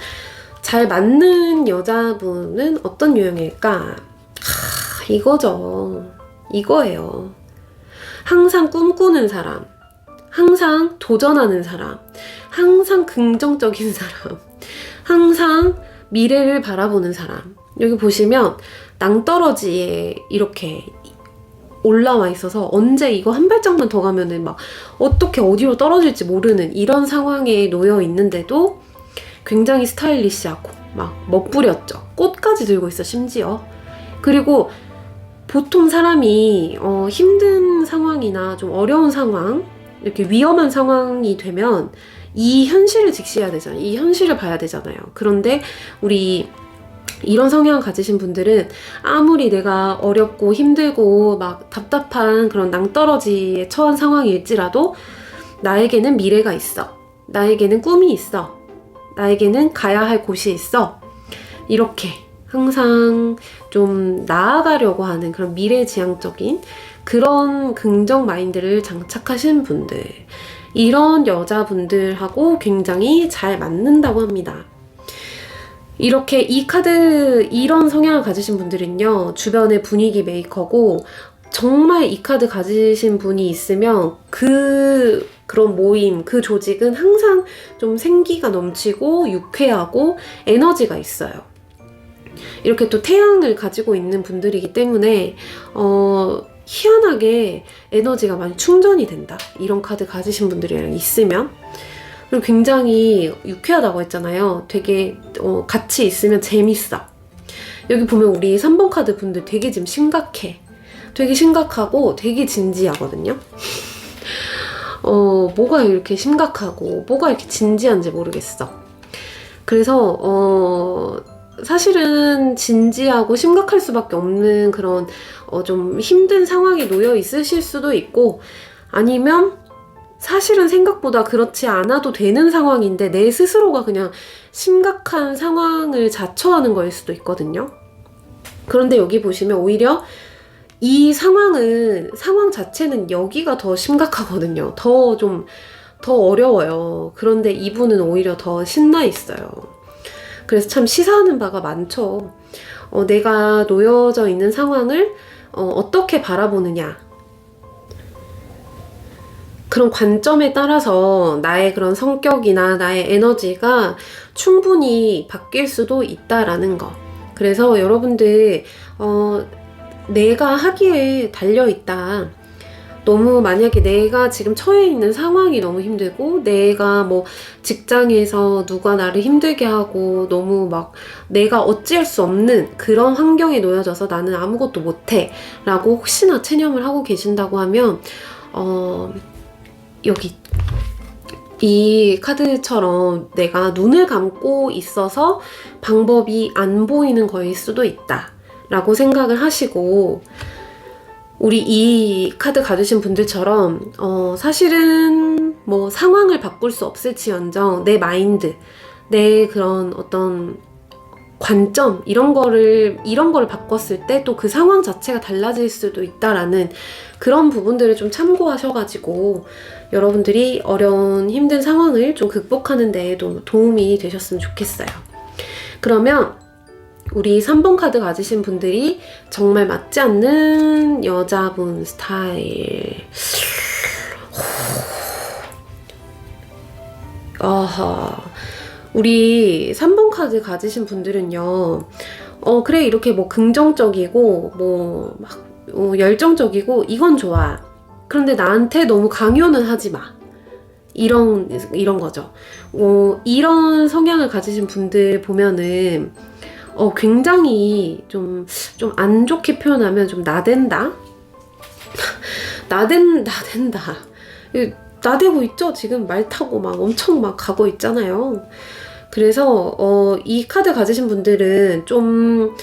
S1: 잘 맞는 여자분은 어떤 유형일까? 이거죠. 이거예요. 항상 꿈꾸는 사람, 항상 도전하는 사람, 항상 긍정적인 사람, 항상 미래를 바라보는 사람. 여기 보시면 낭떠러지에 이렇게 올라와 있어서 언제 이거 한 발짝만 더 가면은 막 어떻게 어디로 떨어질지 모르는 이런 상황에 놓여 있는데도 굉장히 스타일리시하고 막 멋부렸죠. 꽃까지 들고 있어, 심지어. 그리고 보통 사람이 힘든 상황이나 좀 어려운 상황, 이렇게 위험한 상황이 되면 이 현실을 직시해야 되잖아요. 이 현실을 봐야 되잖아요. 그런데 우리 이런 성향을 가지신 분들은 아무리 내가 어렵고 힘들고 막 답답한 그런 낭떠러지에 처한 상황일지라도 나에게는 미래가 있어. 나에게는 꿈이 있어. 나에게는 가야 할 곳이 있어. 이렇게 항상 좀 나아가려고 하는 그런 미래지향적인 그런 긍정 마인드를 장착하신 분들, 이런 여자분들하고 굉장히 잘 맞는다고 합니다. 이렇게 이 카드, 이런 성향을 가지신 분들은요, 주변의 분위기 메이커고, 정말 이 카드 가지신 분이 있으면 그런 모임, 그 조직은 항상 좀 생기가 넘치고 유쾌하고 에너지가 있어요. 이렇게 또 태양을 가지고 있는 분들이기 때문에 희한하게 에너지가 많이 충전이 된다. 이런 카드 가지신 분들이랑 있으면. 그리고 굉장히 유쾌하다고 했잖아요. 되게 같이 있으면 재밌어. 여기 보면 우리 3번 카드 분들 되게 지금 심각해. 되게 심각하고 되게 진지하거든요. 뭐가 이렇게 심각하고 뭐가 이렇게 진지한지 모르겠어. 그래서 사실은 진지하고 심각할 수밖에 없는 그런 좀 힘든 상황에 놓여 있으실 수도 있고, 아니면 사실은 생각보다 그렇지 않아도 되는 상황인데 내 스스로가 그냥 심각한 상황을 자처하는 거일 수도 있거든요. 그런데 여기 보시면 오히려 이 상황 자체는 여기가 더 심각하거든요. 더 어려워요. 그런데 이분은 오히려 더 신나 있어요. 그래서 참 시사하는 바가 많죠. 내가 놓여져 있는 상황을 어떻게 바라보느냐. 그런 관점에 따라서 나의 그런 성격이나 나의 에너지가 충분히 바뀔 수도 있다라는 거. 그래서 여러분들 내가 하기에 달려있다. 너무 만약에 내가 지금 처해 있는 상황이 너무 힘들고, 내가 뭐 직장에서 누가 나를 힘들게 하고 너무 막 내가 어찌할 수 없는 그런 환경에 놓여져서 나는 아무것도 못해 라고 혹시나 체념을 하고 계신다고 하면 여기 이 카드처럼 내가 눈을 감고 있어서 방법이 안 보이는 거일 수도 있다 라고 생각을 하시고, 우리 이 카드 가지신 분들처럼 사실은 뭐 상황을 바꿀 수 없을지언정 내 마인드, 내 그런 어떤 관점 이런 거를 바꿨을 때 또 그 상황 자체가 달라질 수도 있다라는 그런 부분들을 좀 참고하셔가지고 여러분들이 어려운 힘든 상황을 좀 극복하는 데에도 도움이 되셨으면 좋겠어요. 그러면 우리 3번 카드 가지신 분들이 정말 맞지 않는 여자분 스타일. 아하. 우리 3번 카드 가지신 분들은요, 그래, 이렇게 뭐 긍정적이고, 뭐, 막, 열정적이고, 이건 좋아. 그런데 나한테 너무 강요는 하지 마. 이런 거죠. 이런 성향을 가지신 분들 보면은, 굉장히 좀 안 좋게 표현하면 좀 나댄다? 나댄다. 나대고 있죠? 지금 말 타고 막 엄청 막 가고 있잖아요. 그래서, 이 카드 가지신 분들은 좀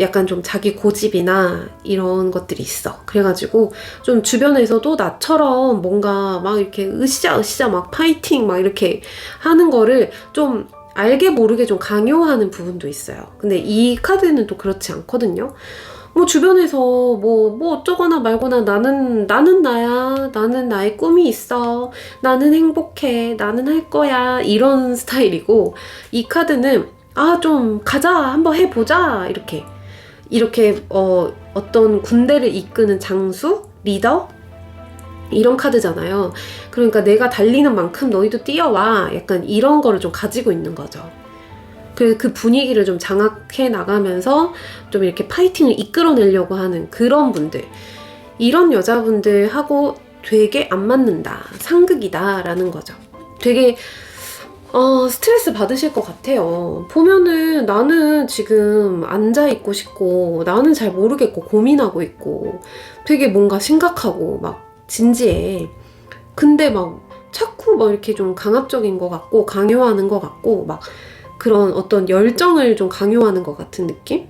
S1: 약간 좀 자기 고집이나 이런 것들이 있어. 그래가지고 좀 주변에서도 나처럼 뭔가 막 이렇게 으쌰으쌰 막 파이팅 막 이렇게 하는 거를 좀 알게 모르게 좀 강요하는 부분도 있어요. 근데 이 카드는 또 그렇지 않거든요. 뭐 주변에서 뭐 어쩌거나 말거나 나는 나야. 나는 나의 꿈이 있어. 나는 행복해. 나는 할 거야. 이런 스타일이고, 이 카드는 좀 가자. 한번 해보자. 이렇게 어떤 군대를 이끄는 장수? 리더? 이런 카드잖아요. 그러니까 내가 달리는 만큼 너희도 뛰어와. 약간 이런 거를 좀 가지고 있는 거죠. 그 분위기를 좀 장악해 나가면서 좀 이렇게 파이팅을 이끌어내려고 하는 그런 분들. 이런 여자분들하고 되게 안 맞는다. 상극이다. 라는 거죠. 되게 스트레스 받으실 것 같아요. 보면은 나는 지금 앉아있고 싶고, 나는 잘 모르겠고 고민하고 있고, 되게 뭔가 심각하고 막 진지해. 근데 막 자꾸 막 이렇게 좀 강압적인 것 같고, 강요하는 것 같고, 막 그런 어떤 열정을 좀 강요하는 것 같은 느낌?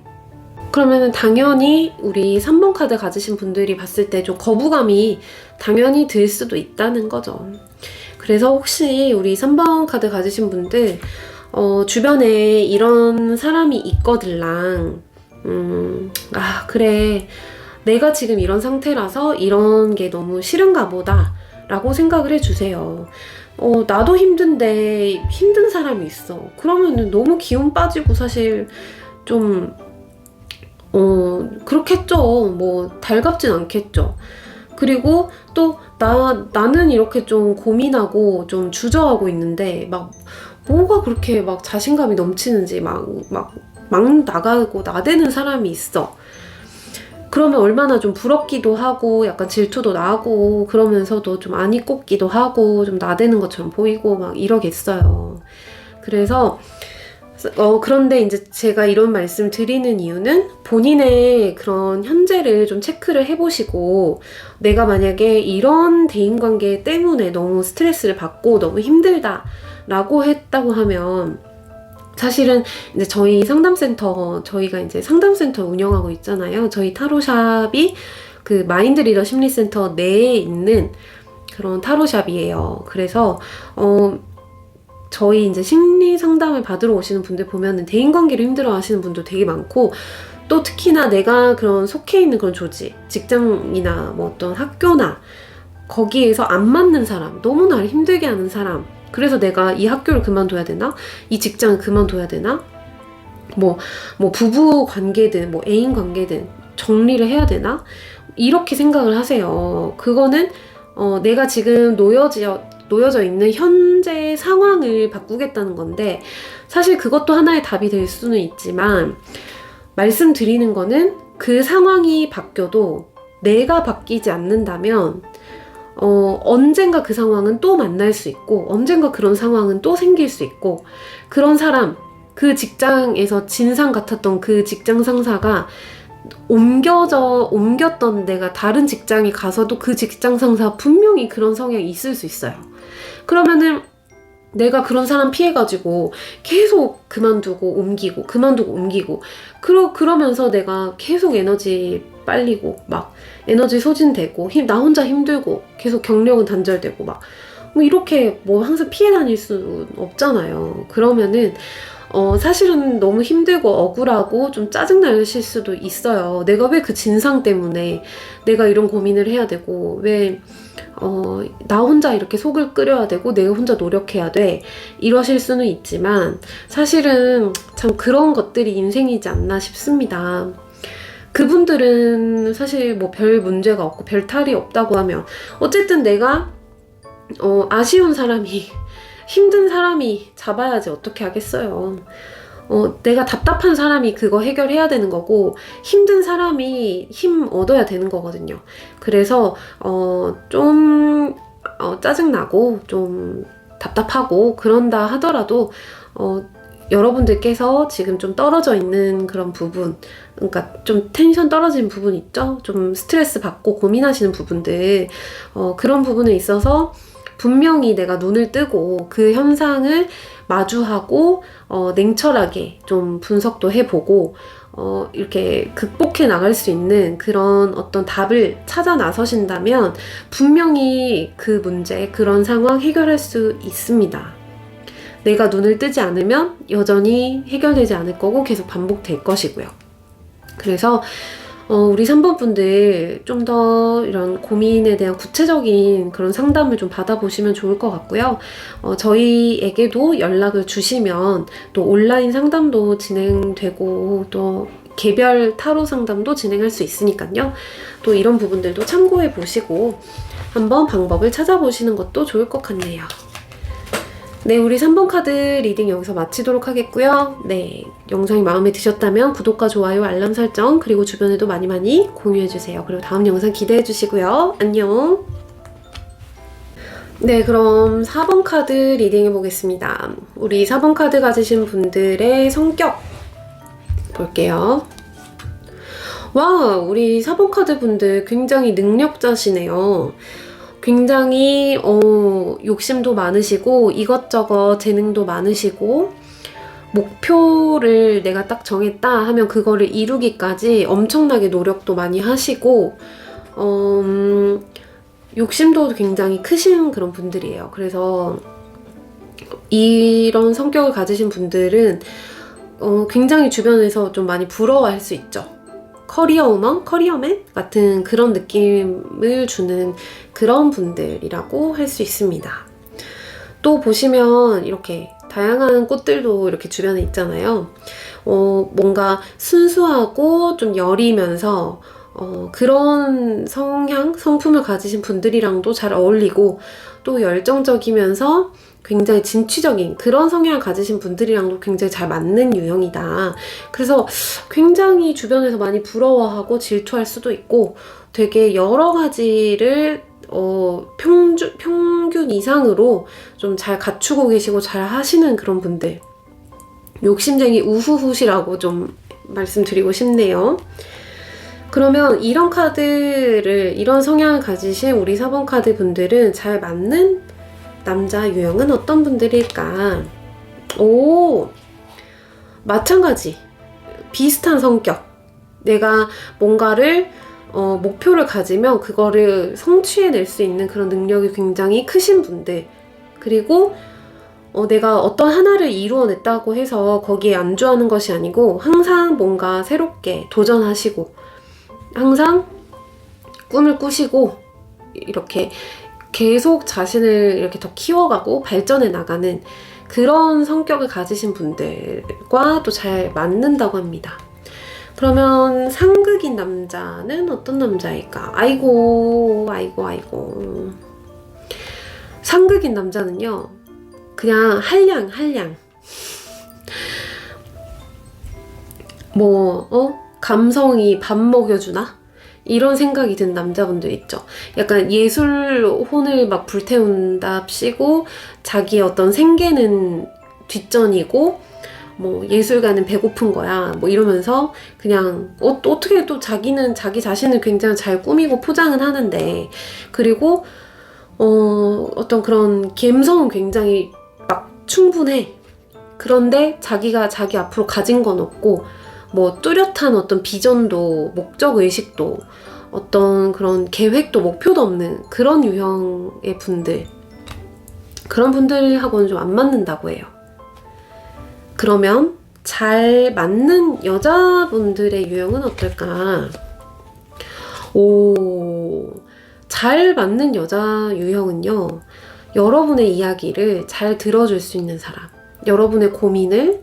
S1: 그러면은 당연히 우리 3번 카드 가지신 분들이 봤을 때 좀 거부감이 당연히 들 수도 있다는 거죠. 그래서 혹시 우리 3번 카드 가지신 분들 주변에 이런 사람이 있거들랑 그래, 내가 지금 이런 상태라서 이런 게 너무 싫은가 보다 라고 생각을 해주세요. 나도 힘든데 힘든 사람이 있어. 그러면은 너무 기운 빠지고 사실 좀 그렇겠죠. 뭐 달갑진 않겠죠. 그리고 또 나는 이렇게 좀 고민하고 좀 주저하고 있는데 막 뭐가 그렇게 막 자신감이 넘치는지 막 나가고 나대는 사람이 있어. 그러면 얼마나 좀 부럽기도 하고 약간 질투도 나고 그러면서도 좀 안이 꼽기도 하고 좀 나대는 것처럼 보이고 막 이러겠어요. 그래서 그런데 이제 제가 이런 말씀 드리는 이유는 본인의 그런 현재를 좀 체크를 해보시고, 내가 만약에 이런 대인관계 때문에 너무 스트레스를 받고 너무 힘들다 라고 했다고 하면, 사실은 이제 저희 상담센터, 저희가 이제 상담센터 운영하고 있잖아요. 저희 타로샵이 그 마인드 리더 심리센터 내에 있는 그런 타로샵이에요. 그래서 저희 이제 심리 상담을 받으러 오시는 분들 보면은 대인관계를 힘들어 하시는 분도 되게 많고, 또 특히나 내가 그런 속해 있는 그런 조직, 직장이나 뭐 어떤 학교나 거기에서 안 맞는 사람, 너무 나를 힘들게 하는 사람, 그래서 내가 이 학교를 그만둬야 되나? 이 직장을 그만둬야 되나? 뭐 부부 관계든 뭐 애인 관계든 정리를 해야 되나? 이렇게 생각을 하세요. 그거는 내가 지금 놓여져 있는 현재 상황을 바꾸겠다는 건데, 사실 그것도 하나의 답이 될 수는 있지만, 말씀드리는 거는 그 상황이 바뀌어도 내가 바뀌지 않는다면 언젠가 그 상황은 또 만날 수 있고, 언젠가 그런 상황은 또 생길 수 있고, 그런 사람, 그 직장에서 진상 같았던 그 직장 상사가 옮겼던 내가 다른 직장에 가서도 그 직장 상사 분명히 그런 성향이 있을 수 있어요. 그러면은 내가 그런 사람 피해가지고 계속 그만두고 옮기고 그만두고 옮기고 그러면서 내가 계속 에너지 빨리고 막 에너지 소진되고 나 혼자 힘들고 계속 경력은 단절되고 막 뭐 이렇게 뭐 항상 피해 다닐 수 없잖아요. 그러면은 사실은 너무 힘들고 억울하고 좀 짜증나실 수도 있어요. 내가 왜 그 진상 때문에 내가 이런 고민을 해야 되고 왜 나 혼자 이렇게 속을 끓여야 되고 내가 혼자 노력해야 돼 이러실 수는 있지만 사실은 참 그런 것들이 인생이지 않나 싶습니다. 그분들은 사실 뭐 별 문제가 없고 별 탈이 없다고 하면 어쨌든 내가 아쉬운 사람이 힘든 사람이 잡아야지 어떻게 하겠어요. 내가 답답한 사람이 그거 해결해야 되는 거고 힘든 사람이 힘 얻어야 되는 거거든요. 그래서 좀 짜증나고 좀 답답하고 그런다 하더라도 여러분들께서 지금 좀 떨어져 있는 그런 부분, 그러니까 좀 텐션 떨어진 부분 있죠? 좀 스트레스 받고 고민하시는 부분들, 그런 부분에 있어서 분명히 내가 눈을 뜨고 그 현상을 마주하고 냉철하게 좀 분석도 해보고 이렇게 극복해 나갈 수 있는 그런 어떤 답을 찾아 나서신다면 분명히 그 문제, 그런 상황 해결할 수 있습니다. 내가 눈을 뜨지 않으면 여전히 해결되지 않을 거고 계속 반복될 것이고요. 그래서 우리 3번 분들 좀 더 이런 고민에 대한 구체적인 그런 상담을 좀 받아보시면 좋을 것 같고요. 저희에게도 연락을 주시면 또 온라인 상담도 진행되고 또 개별 타로 상담도 진행할 수 있으니까요. 또 이런 부분들도 참고해 보시고 한번 방법을 찾아보시는 것도 좋을 것 같네요. 네, 우리 3번 카드 리딩 여기서 마치도록 하겠고요. 네, 영상이 마음에 드셨다면 구독과 좋아요, 알람 설정, 그리고 주변에도 많이 공유해주세요. 그리고 다음 영상 기대해주시고요. 안녕! 네, 그럼 4번 카드 리딩 해보겠습니다. 우리 4번 카드 가지신 분들의 성격 볼게요. 와, 우리 4번 카드 분들 굉장히 능력자시네요. 굉장히 욕심도 많으시고 이것저것 재능도 많으시고 목표를 내가 딱 정했다 하면 그거를 이루기까지 엄청나게 노력도 많이 하시고 욕심도 굉장히 크신 그런 분들이에요. 그래서 이런 성격을 가지신 분들은 굉장히 주변에서 좀 많이 부러워할 수 있죠. 커리어우먼, 커리어맨 같은 그런 느낌을 주는 그런 분들이라고 할 수 있습니다. 또 보시면 이렇게 다양한 꽃들도 이렇게 주변에 있잖아요. 뭔가 순수하고 좀 여리면서 그런 성향, 성품을 가지신 분들이랑도 잘 어울리고 또 열정적이면서 굉장히 진취적인 그런 성향을 가지신 분들이랑도 굉장히 잘 맞는 유형이다. 그래서 굉장히 주변에서 많이 부러워하고 질투할 수도 있고 되게 여러 가지를 평균 이상으로 좀 잘 갖추고 계시고 잘 하시는 그런 분들. 욕심쟁이 우후후시라고 좀 말씀드리고 싶네요. 그러면 이런 카드를, 이런 성향을 가지신 우리 4번 카드 분들은 잘 맞는 남자 유형은 어떤 분들일까? 오, 마찬가지. 비슷한 성격. 내가 뭔가를 목표를 가지면 그거를 성취해낼 수 있는 그런 능력이 굉장히 크신 분들. 그리고 내가 어떤 하나를 이루어냈다고 해서 거기에 안주하는 것이 아니고 항상 뭔가 새롭게 도전하시고 항상 꿈을 꾸시고 이렇게 계속 자신을 이렇게 더 키워가고 발전해 나가는 그런 성격을 가지신 분들과 또 잘 맞는다고 합니다. 그러면 상극인 남자는 어떤 남자일까? 아이고. 상극인 남자는요, 그냥 한량. 감성이 밥 먹여주나? 이런 생각이 든 남자분들 있죠. 약간 예술 혼을 막 불태운답시고 자기의 어떤 생계는 뒷전이고 뭐 예술가는 배고픈 거야 뭐 이러면서 그냥 어떻게 또 자기는 자기 자신을 굉장히 잘 꾸미고 포장은 하는데, 그리고 어떤 그런 감성은 굉장히 막 충분해. 그런데 자기가 자기 앞으로 가진 건 없고 뭐 뚜렷한 어떤 비전도 목적의식도 어떤 그런 계획도 목표도 없는 그런 유형의 분들, 그런 분들하고는 좀 안 맞는다고 해요. 그러면 잘 맞는 여자분들의 유형은 어떨까? 잘 맞는 여자 유형은요, 여러분의 이야기를 잘 들어줄 수 있는 사람, 여러분의 고민을,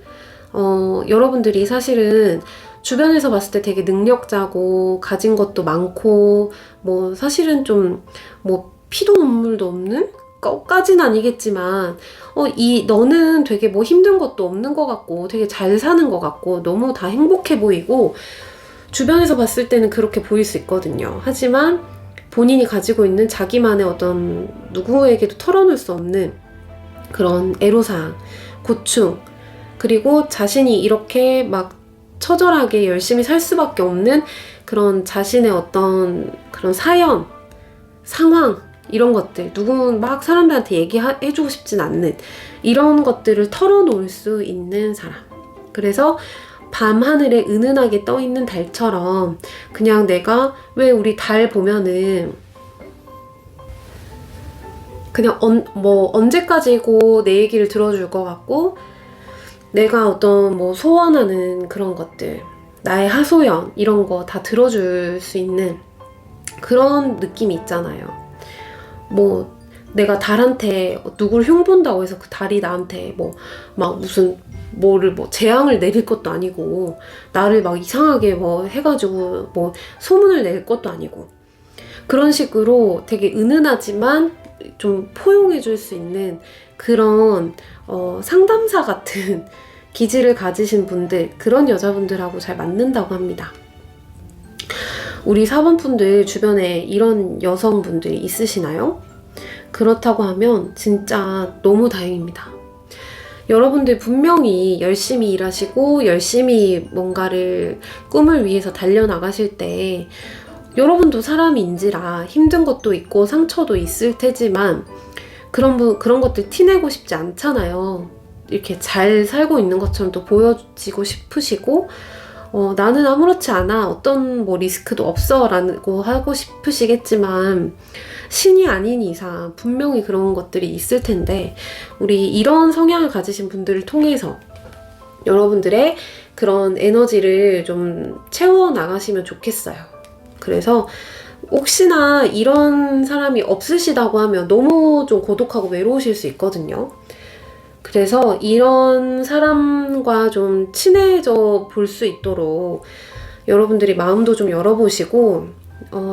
S1: 여러분들이 사실은 주변에서 봤을 때 되게 능력자고 가진 것도 많고 뭐 사실은 좀 뭐 피도 눈물도 없는 것까지는 아니겠지만 너는 되게 뭐 힘든 것도 없는 것 같고 되게 잘 사는 것 같고 너무 다 행복해 보이고 주변에서 봤을 때는 그렇게 보일 수 있거든요. 하지만 본인이 가지고 있는 자기만의 어떤 누구에게도 털어놓을 수 없는 그런 애로사항, 고충, 그리고 자신이 이렇게 막 처절하게 열심히 살 수밖에 없는 그런 자신의 어떤 그런 사연, 상황, 이런 것들, 누군 막 사람들한테 얘기해주고 싶진 않는 이런 것들을 털어놓을 수 있는 사람. 그래서 밤하늘에 은은하게 떠있는 달처럼 그냥 내가 왜 우리 달 보면은 그냥 언제까지고 내 얘기를 들어줄 것 같고 내가 어떤 뭐 소원하는 그런 것들, 나의 하소연 이런 거 다 들어줄 수 있는 그런 느낌이 있잖아요. 뭐 내가 달한테 누굴 흉본다고 해서 그 달이 나한테 뭐 막 무슨 뭐를 뭐 재앙을 내릴 것도 아니고 나를 막 이상하게 뭐 해가지고 뭐 소문을 낼 것도 아니고 그런 식으로 되게 은은하지만 좀 포용해 줄 수 있는 그런 상담사 같은 기질을 가지신 분들, 그런 여자분들하고 잘 맞는다고 합니다. 우리 4번 분들 주변에 이런 여성분들이 있으시나요? 그렇다고 하면 진짜 너무 다행입니다. 여러분들 분명히 열심히 일하시고 열심히 뭔가를 꿈을 위해서 달려나가실 때 여러분도 사람인지라 힘든 것도 있고 상처도 있을 테지만 그런 것들 티내고 싶지 않잖아요. 이렇게 잘 살고 있는 것처럼 또 보여지고 싶으시고 나는 아무렇지 않아, 어떤 뭐 리스크도 없어 라고 하고 싶으시겠지만 신이 아닌 이상 분명히 그런 것들이 있을 텐데 우리 이런 성향을 가지신 분들을 통해서 여러분들의 그런 에너지를 좀 채워 나가시면 좋겠어요. 그래서 혹시나 이런 사람이 없으시다고 하면 너무 좀 고독하고 외로우실 수 있거든요. 그래서 이런 사람과 좀 친해져 볼 수 있도록 여러분들이 마음도 좀 열어보시고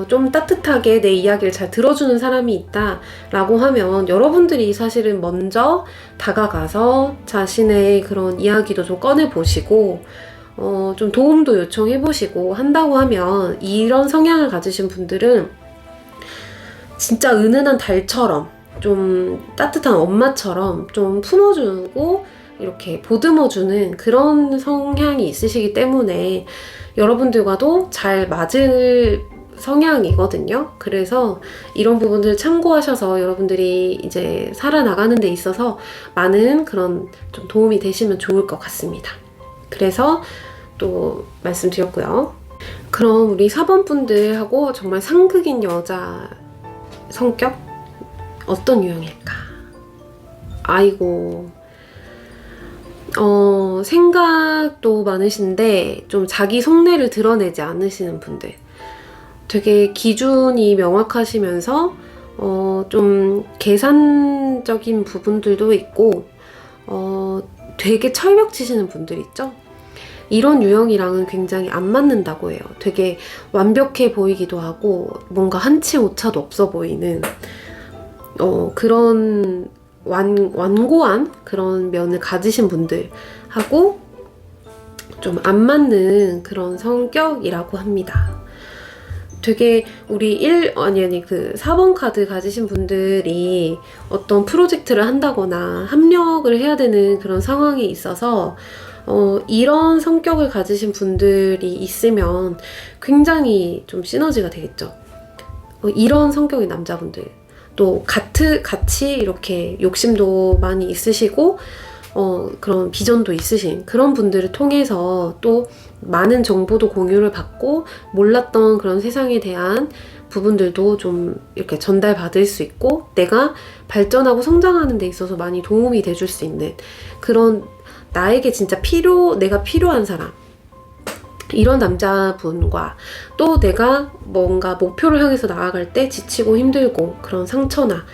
S1: 좀 따뜻하게 내 이야기를 잘 들어주는 사람이 있다라고 하면 여러분들이 사실은 먼저 다가가서 자신의 그런 이야기도 좀 꺼내보시고 좀 도움도 요청해보시고 한다고 하면 이런 성향을 가지신 분들은 진짜 은은한 달처럼 좀 따뜻한 엄마처럼 좀 품어주고 이렇게 보듬어주는 그런 성향이 있으시기 때문에 여러분들과도 잘 맞을 성향이거든요. 그래서 이런 부분들 참고하셔서 여러분들이 이제 살아나가는 데 있어서 많은 그런 좀 도움이 되시면 좋을 것 같습니다. 그래서 또 말씀드렸고요. 그럼 우리 4번 분들하고 정말 상극인 여자 성격? 어떤 유형일까? 아이고, 생각도 많으신데 좀 자기 속내를 드러내지 않으시는 분들, 되게 기준이 명확하시면서 좀 계산적인 부분들도 있고 되게 철벽 치시는 분들 있죠? 이런 유형이랑은 굉장히 안 맞는다고 해요. 되게 완벽해 보이기도 하고 뭔가 한치 오차도 없어 보이는 그런 완고한 그런 면을 가지신 분들하고 좀 안 맞는 그런 성격이라고 합니다. 되게 우리 4번 카드 가지신 분들이 어떤 프로젝트를 한다거나 합력을 해야 되는 그런 상황에 있어서 이런 성격을 가지신 분들이 있으면 굉장히 좀 시너지가 되겠죠. 이런 성격의 남자분들 또 같이 이렇게 욕심도 많이 있으시고 그런 비전도 있으신 그런 분들을 통해서 또 많은 정보도 공유를 받고 몰랐던 그런 세상에 대한 부분들도 좀 이렇게 전달받을 수 있고 내가 발전하고 성장하는 데 있어서 많이 도움이 돼줄 수 있는 그런 나에게 진짜 내가 필요한 사람 이런 남자분과 또 내가 뭔가 목표를 향해서 나아갈 때 지치고 힘들고 그런 상처나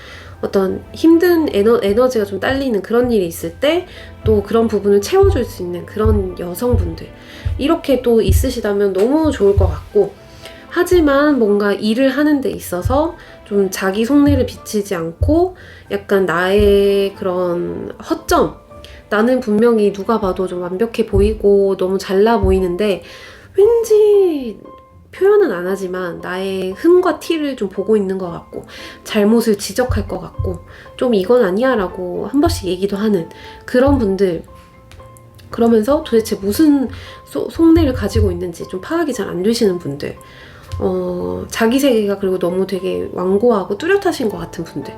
S1: 어떤 힘든 에너지가 좀 딸리는 그런 일이 있을 때 또 그런 부분을 채워줄 수 있는 그런 여성분들 이렇게 또 있으시다면 너무 좋을 것 같고 하지만 뭔가 일을 하는 데 있어서 좀 자기 속내를 비치지 않고 약간 나의 그런 허점 나는 분명히 누가 봐도 좀 완벽해 보이고 너무 잘나 보이는데 왠지 표현은 안 하지만 나의 흠과 티를 좀 보고 있는 것 같고 잘못을 지적할 것 같고 좀 이건 아니야 라고 한 번씩 얘기도 하는 그런 분들 그러면서 도대체 무슨 속내를 가지고 있는지 좀 파악이 잘 안 되시는 분들 자기 세계가 그리고 너무 되게 완고하고 뚜렷하신 것 같은 분들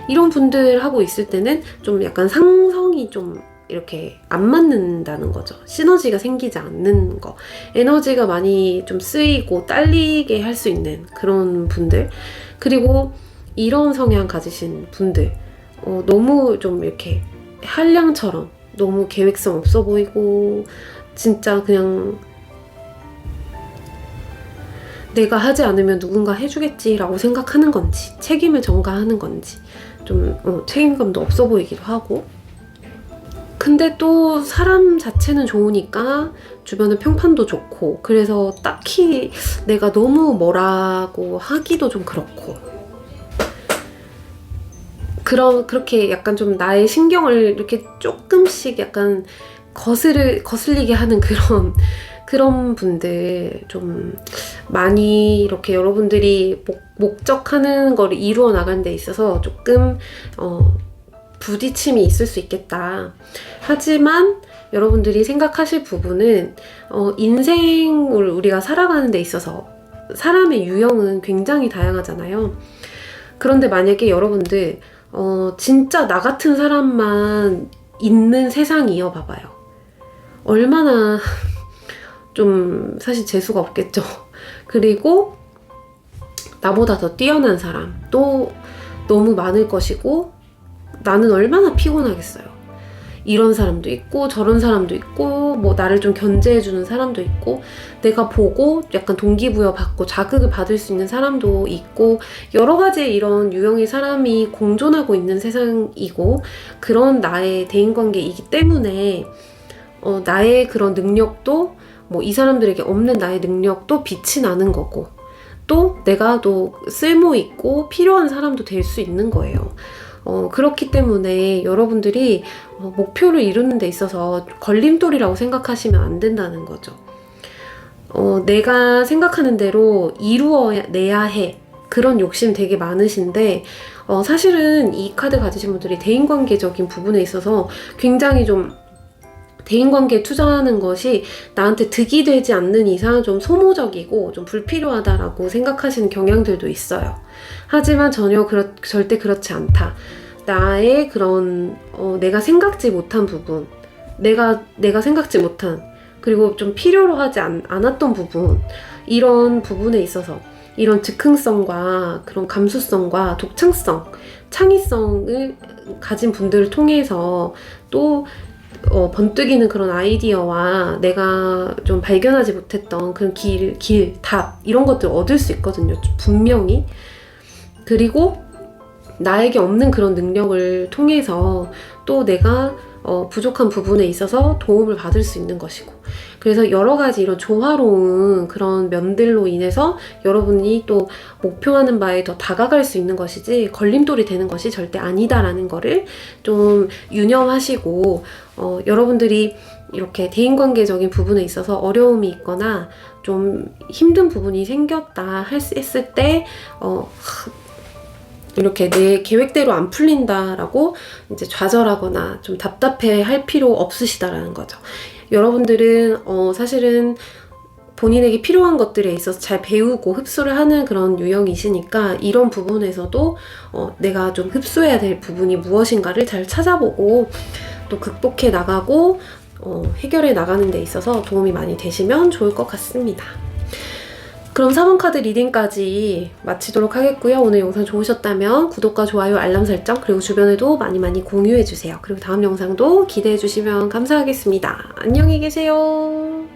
S1: 이런 분들 하고 있을 때는 좀 약간 상성이 좀 이렇게 안 맞는다는 거죠. 시너지가 생기지 않는 거 에너지가 많이 좀 쓰이고 딸리게 할 수 있는 그런 분들 그리고 이런 성향 가지신 분들 너무 좀 이렇게 한량처럼 너무 계획성 없어 보이고 진짜 그냥 내가 하지 않으면 누군가 해주겠지라고 생각하는 건지 책임을 전가하는 건지 좀 책임감도 없어 보이기도 하고 근데 또 사람 자체는 좋으니까 주변의 평판도 좋고 그래서 딱히 내가 너무 뭐라고 하기도 좀 그렇고 그렇게 약간 좀 나의 신경을 이렇게 조금씩 약간 거슬리게 하는 그런 분들 좀 많이 이렇게 여러분들이 목적하는 거를 이루어 나가는 데 있어서 조금 부딪힘이 있을 수 있겠다. 하지만 여러분들이 생각하실 부분은 인생을 우리가 살아가는 데 있어서 사람의 유형은 굉장히 다양하잖아요. 그런데 만약에 여러분들 진짜 나 같은 사람만 있는 세상이어 봐봐요. 얼마나 좀 사실 재수가 없겠죠. 그리고 나보다 더 뛰어난 사람도 너무 많을 것이고 나는 얼마나 피곤하겠어요. 이런 사람도 있고 저런 사람도 있고 뭐 나를 좀 견제해주는 사람도 있고 내가 보고 약간 동기부여 받고 자극을 받을 수 있는 사람도 있고 여러 가지 이런 유형의 사람이 공존하고 있는 세상이고 그런 나의 대인관계이기 때문에 나의 그런 능력도 뭐 이 사람들에게 없는 나의 능력도 빛이 나는 거고 또 내가 또 쓸모있고 필요한 사람도 될 수 있는 거예요. 그렇기 때문에 여러분들이 목표를 이루는 데 있어서 걸림돌이라고 생각하시면 안 된다는 거죠. 내가 생각하는 대로 이루어내야 해. 그런 욕심 되게 많으신데 사실은 이 카드 가지신 분들이 대인관계적인 부분에 있어서 굉장히 좀 대인관계에 투자하는 것이 나한테 득이 되지 않는 이상 좀 소모적이고 좀 불필요하다라고 생각하시는 경향들도 있어요. 하지만 절대 그렇지 않다. 나의 그런 내가 생각지 못한 부분, 내가 생각지 못한 그리고 좀 필요로 하지 않았던 부분 이런 부분에 있어서 이런 즉흥성과 그런 감수성과 독창성, 창의성을 가진 분들을 통해서 또 번뜩이는 그런 아이디어와 내가 좀 발견하지 못했던 그런 답 이런 것들을 얻을 수 있거든요. 분명히. 그리고 나에게 없는 그런 능력을 통해서 또 내가 부족한 부분에 있어서 도움을 받을 수 있는 것이고 그래서 여러 가지 이런 조화로운 그런 면들로 인해서 여러분이 또 목표하는 바에 더 다가갈 수 있는 것이지 걸림돌이 되는 것이 절대 아니다라는 거를 좀 유념하시고 여러분들이 이렇게 대인관계적인 부분에 있어서 어려움이 있거나 좀 힘든 부분이 생겼다 했을 때 이렇게 내 계획대로 안 풀린다라고 이제 좌절하거나 좀 답답해 할 필요 없으시다라는 거죠. 여러분들은 사실은 본인에게 필요한 것들에 있어서 잘 배우고 흡수를 하는 그런 유형이시니까 이런 부분에서도 내가 좀 흡수해야 될 부분이 무엇인가를 잘 찾아보고 또 극복해 나가고 해결해 나가는 데 있어서 도움이 많이 되시면 좋을 것 같습니다. 그럼 4번 카드 리딩까지 마치도록 하겠고요. 오늘 영상 좋으셨다면 구독과 좋아요, 알람 설정, 그리고 주변에도 많이 공유해주세요. 그리고 다음 영상도 기대해주시면 감사하겠습니다. 안녕히 계세요.